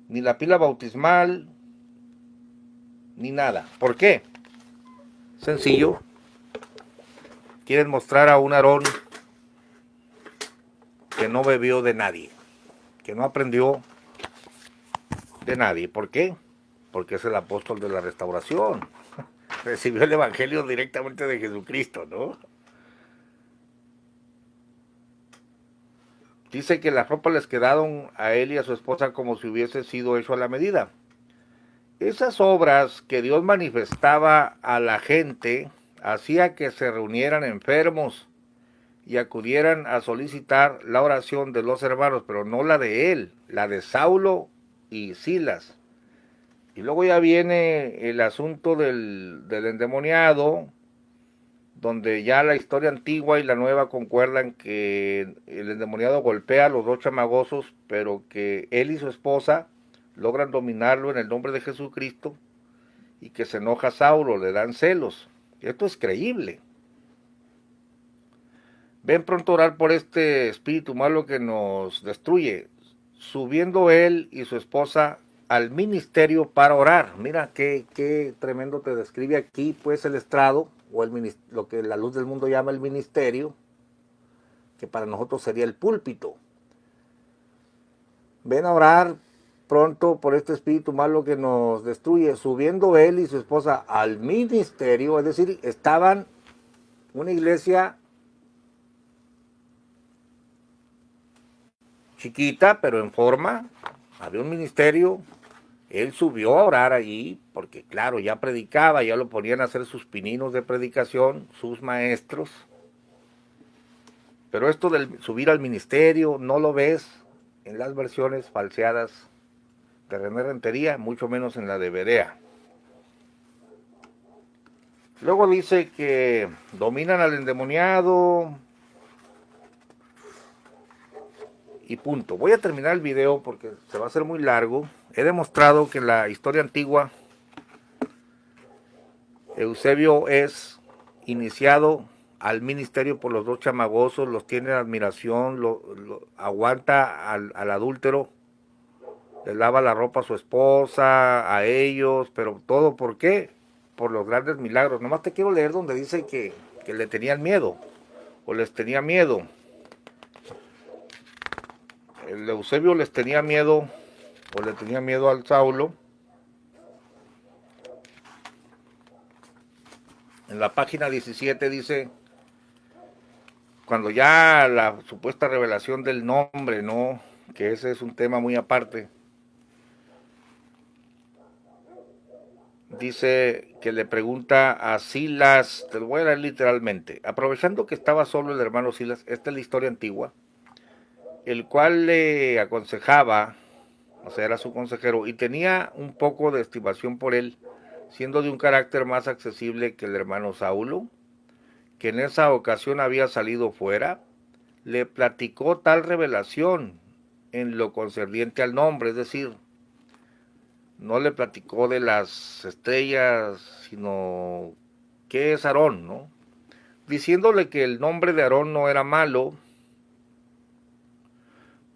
ni la pila bautismal, ni nada. ¿Por qué? Sencillo. Quieren mostrar a un Aarón que no bebió de nadie, que no aprendió de nadie. ¿Por qué? Porque es el apóstol de la restauración. Recibió el evangelio directamente de Jesucristo, ¿no? Dice que las ropas les quedaron a él y a su esposa como si hubiese sido hecho a la medida. Esas obras que Dios manifestaba a la gente hacía que se reunieran enfermos y acudieran a solicitar la oración de los hermanos, pero no la de él, la de Saulo y Silas. Y luego ya viene el asunto del endemoniado, donde ya la historia antigua y la nueva concuerdan que el endemoniado golpea a los dos chamagosos, pero que él y su esposa logran dominarlo en el nombre de Jesucristo y que se enoja Saulo, le dan celos. Esto es creíble. Ven pronto a orar por este espíritu malo que nos destruye, subiendo él y su esposa al ministerio para orar. Mira qué tremendo te describe aquí, pues el estrado, o lo que la luz del mundo llama el ministerio, que para nosotros sería el púlpito. Ven a orar pronto por este espíritu malo que nos destruye, subiendo él y su esposa al ministerio, es decir, estaban una iglesia chiquita, pero en forma, había un ministerio, él subió a orar allí, porque claro, ya predicaba, ya lo ponían a hacer sus pininos de predicación, sus maestros, pero esto del subir al ministerio no lo ves en las versiones falseadas de René Rentería, mucho menos en la de Berea. Luego dice que dominan al endemoniado y punto. Voy a terminar el video porque se va a hacer muy largo. He demostrado que en la historia antigua Eusebio es iniciado al ministerio por los dos chamagosos, los tiene en admiración, aguanta al adúltero, le lava la ropa a su esposa, a ellos, pero todo ¿por qué? Por los grandes milagros. Nomás te quiero leer donde dice que le tenían miedo, o les tenía miedo. El Eusebio les tenía miedo, o le tenía miedo al Saulo. En la página 17 dice, cuando ya la supuesta revelación del nombre, ¿no? Que ese es un tema muy aparte. Dice que le pregunta a Silas, te lo voy a leer literalmente, aprovechando que estaba solo el hermano Silas, esta es la historia antigua, el cual le aconsejaba, o sea, era su consejero, y tenía un poco de estimación por él, siendo de un carácter más accesible que el hermano Saulo, que en esa ocasión había salido fuera, le platicó tal revelación en lo concerniente al nombre, es decir, no le platicó de las estrellas, sino qué es Aarón, ¿no? Diciéndole que el nombre de Aarón no era malo,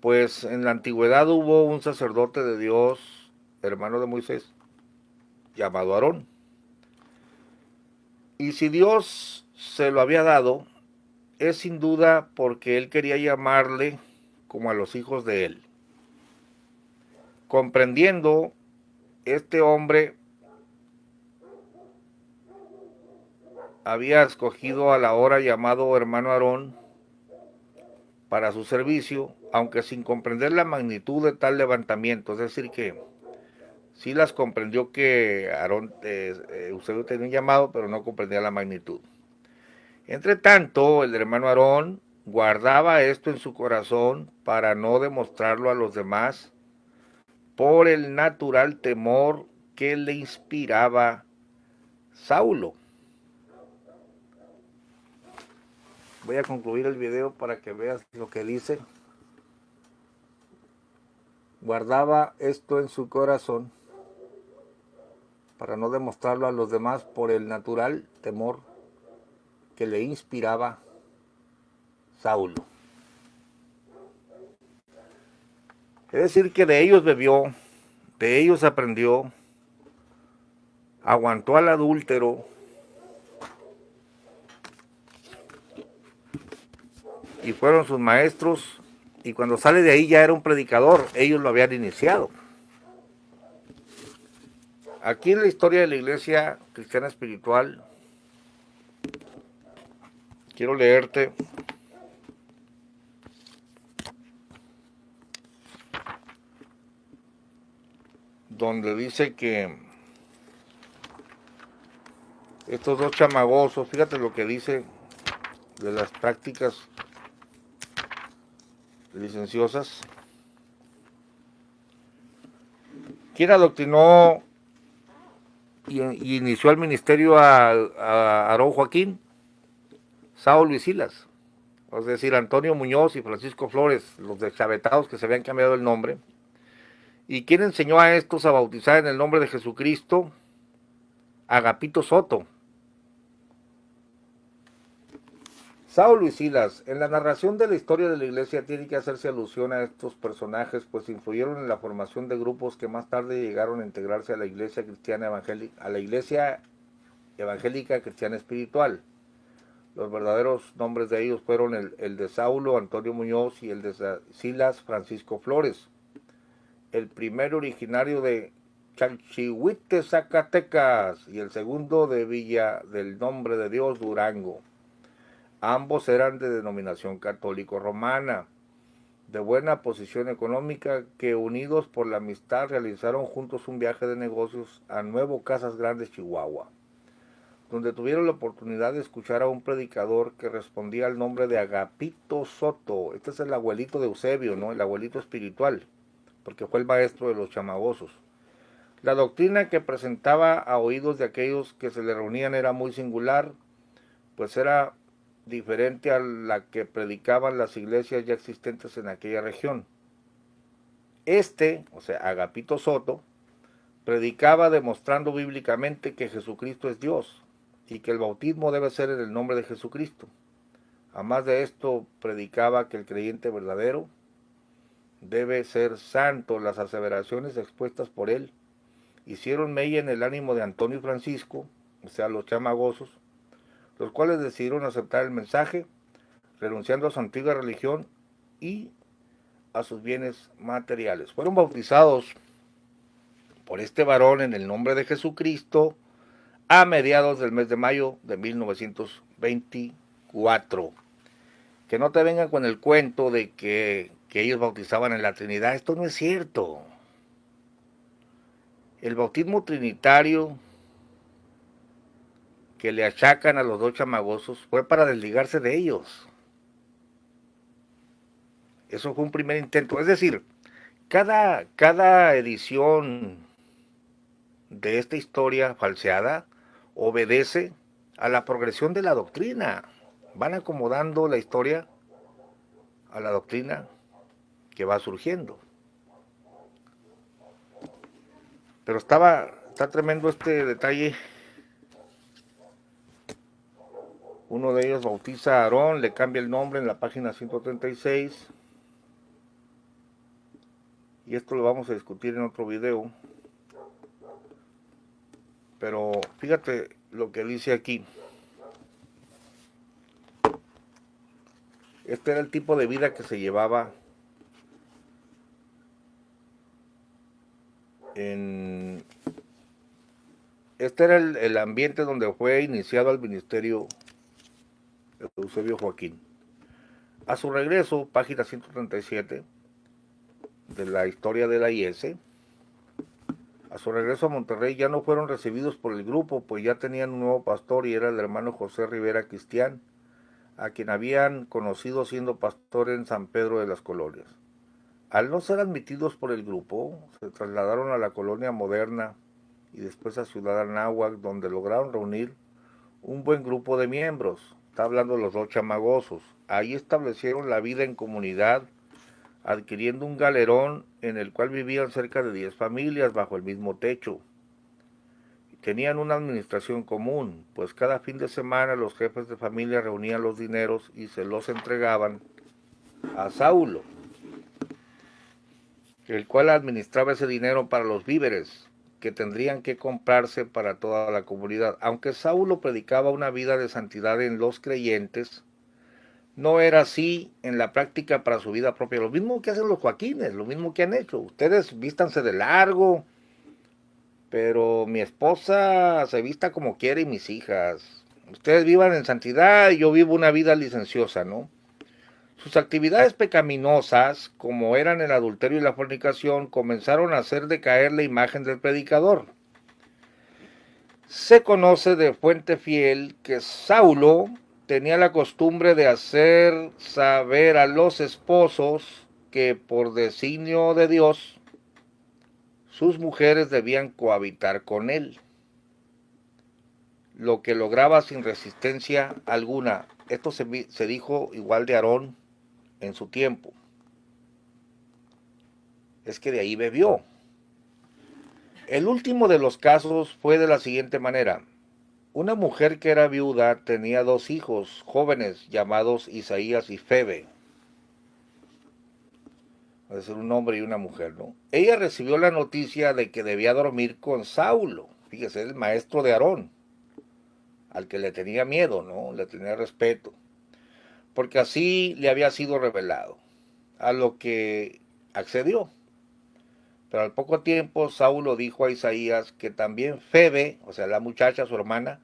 pues en la antigüedad hubo un sacerdote de Dios, hermano de Moisés, llamado Aarón. Y si Dios se lo había dado, es sin duda porque él quería llamarle como a los hijos de él. Comprendiendo, este hombre había escogido a la hora llamado hermano Aarón para su servicio, aunque sin comprender la magnitud de tal levantamiento. Es decir, que sí las comprendió que Aarón, Eusebio tenía un llamado, pero no comprendía la magnitud. Entre tanto, el hermano Aarón guardaba esto en su corazón para no demostrarlo a los demás por el natural temor que le inspiraba Saulo. Voy a concluir el video para que veas lo que dice. Guardaba esto en su corazón para no demostrarlo a los demás por el natural temor que le inspiraba Saulo. Es decir, que de ellos bebió, de ellos aprendió, aguantó al adúltero, y fueron sus maestros, y cuando sale de ahí ya era un predicador, ellos lo habían iniciado. Aquí en la historia de la Iglesia Cristiana Espiritual, quiero leerte donde dice que estos dos chamagosos, fíjate lo que dice de las prácticas licenciosas. ¿Quién adoctrinó y inició el ministerio a Aarón Joaquín? Saulo y Silas. Es decir, Antonio Muñoz y Francisco Flores, los deschavetados que se habían cambiado el nombre. ¿Y quién enseñó a estos a bautizar en el nombre de Jesucristo? Agapito Soto. Saulo y Silas. En la narración de la historia de la iglesia tiene que hacerse alusión a estos personajes, pues influyeron en la formación de grupos que más tarde llegaron a integrarse a la iglesia cristiana evangélica, a la iglesia evangélica cristiana espiritual. Los verdaderos nombres de ellos fueron el de Saulo, Antonio Muñoz, y el de Silas, Francisco Flores. El primero originario de Chalchihuite, Zacatecas, y el segundo de Villa del Nombre de Dios, Durango. Ambos eran de denominación católico-romana, de buena posición económica, que unidos por la amistad realizaron juntos un viaje de negocios a Nuevo Casas Grandes, Chihuahua, donde tuvieron la oportunidad de escuchar a un predicador que respondía al nombre de Agapito Soto. Este es el abuelito de Eusebio, ¿no? El abuelito espiritual, porque fue el maestro de los chamagosos. La doctrina que presentaba a oídos de aquellos que se le reunían era muy singular, pues era diferente a la que predicaban las iglesias ya existentes en aquella región. O sea, Agapito Soto, predicaba demostrando bíblicamente que Jesucristo es Dios y que el bautismo debe ser en el nombre de Jesucristo. Además de esto, predicaba que el creyente verdadero debe ser santo. Las aseveraciones expuestas por él hicieron mella en el ánimo de Antonio y Francisco, o sea, los chamagosos, los cuales decidieron aceptar el mensaje, renunciando a su antigua religión y a sus bienes materiales. Fueron bautizados por este varón en el nombre de Jesucristo a mediados del mes de mayo de 1924. Que no te vengan con el cuento de que ellos bautizaban en la Trinidad. Esto no es cierto. El bautismo trinitario que le achacan a los dos chamagosos fue para desligarse de ellos. Eso fue un primer intento. Es decir, cada edición de esta historia falseada obedece a la progresión de la doctrina. Van acomodando la historia a la doctrina que va surgiendo. Pero está tremendo este detalle. Uno de ellos bautiza a Aarón, le cambia el nombre en la página 136. Y esto lo vamos a discutir en otro video. Pero fíjate lo que dice aquí. Este era el tipo de vida que se llevaba Este era el ambiente donde fue iniciado el ministerio de Eusebio Joaquín. A su regreso, página 137 de la historia de la IS, a su regreso a Monterrey ya no fueron recibidos por el grupo, pues ya tenían un nuevo pastor y era el hermano José Rivera Cristián, a quien habían conocido siendo pastor en San Pedro de las Colonias. Al no ser admitidos por el grupo, se trasladaron a la colonia Moderna y después a Ciudad Anáhuac, donde lograron reunir un buen grupo de miembros. Está hablando de los dos chamagosos. Ahí establecieron la vida en comunidad, adquiriendo un galerón en el cual vivían cerca de 10 familias bajo el mismo techo. Tenían una administración común, pues cada fin de semana los jefes de familia reunían los dineros y se los entregaban a Saulo, el cual administraba ese dinero para los víveres que tendrían que comprarse para toda la comunidad. Aunque Saulo predicaba una vida de santidad en los creyentes, no era así en la práctica para su vida propia. Lo mismo que hacen los Joaquines, lo mismo que han hecho. Ustedes vístanse de largo, pero mi esposa se vista como quiere y mis hijas. Ustedes vivan en santidad y yo vivo una vida licenciosa, ¿no? Sus actividades pecaminosas, como eran el adulterio y la fornicación, comenzaron a hacer decaer la imagen del predicador. Se conoce de fuente fiel que Saulo tenía la costumbre de hacer saber a los esposos que por designio de Dios sus mujeres debían cohabitar con él, lo que lograba sin resistencia alguna. Esto se dijo igual de Aarón en su tiempo. Es que de ahí bebió. El último de los casos fue de la siguiente manera. Una mujer que era viuda tenía 2 hijos jóvenes llamados Isaías y Febe. Va a ser un hombre y una mujer, ¿no? Ella recibió la noticia de que debía dormir con Saulo. Fíjese, el maestro de Aarón, al que le tenía miedo, ¿no? Le tenía respeto, porque así le había sido revelado, a lo que accedió. Pero al poco tiempo Saulo dijo a Isaías que también Febe, o sea la muchacha, su hermana,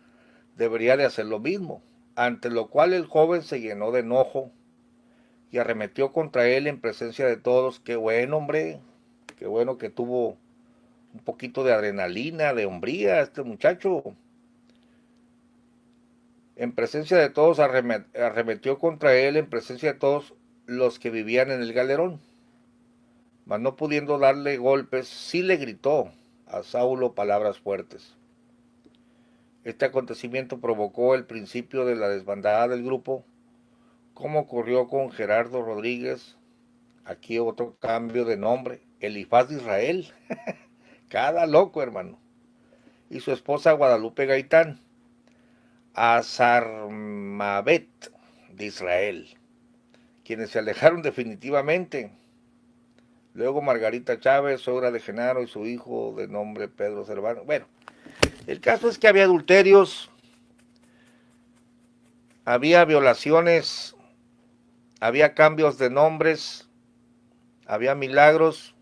debería de hacer lo mismo, ante lo cual el joven se llenó de enojo y arremetió contra él en presencia de todos. Qué bueno, hombre, qué bueno que tuvo un poquito de adrenalina, de hombría este muchacho. En presencia de todos arremetió contra él, en presencia de todos los que vivían en el galerón. Mas no pudiendo darle golpes, sí le gritó a Saulo palabras fuertes. Este acontecimiento provocó el principio de la desbandada del grupo, como ocurrió con Gerardo Rodríguez, aquí otro cambio de nombre, Elifaz de Israel, cada loco hermano, y su esposa Guadalupe Gaitán, Azarmabet de Israel, quienes se alejaron definitivamente. Luego Margarita Chávez, suegra de Genaro, y su hijo de nombre Pedro Cervano. Bueno, el caso es que había adulterios, había violaciones, había cambios de nombres, había milagros,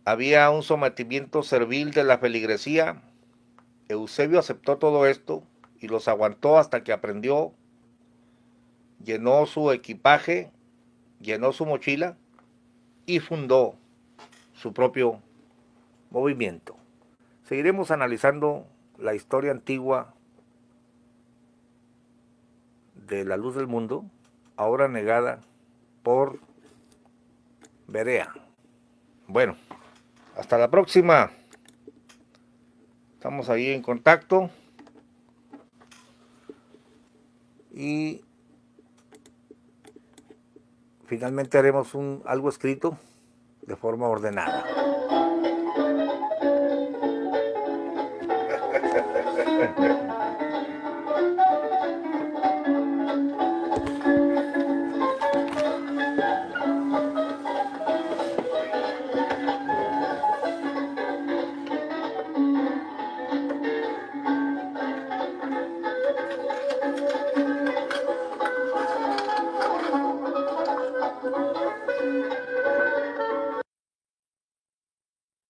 había un sometimiento servil de la feligresía. Eusebio aceptó todo esto y los aguantó hasta que aprendió, llenó su equipaje, llenó su mochila y fundó su propio movimiento. Seguiremos analizando la historia antigua de la luz del mundo, ahora negada por Berea. Bueno, hasta la próxima. Estamos ahí en contacto y finalmente haremos algo escrito de forma ordenada.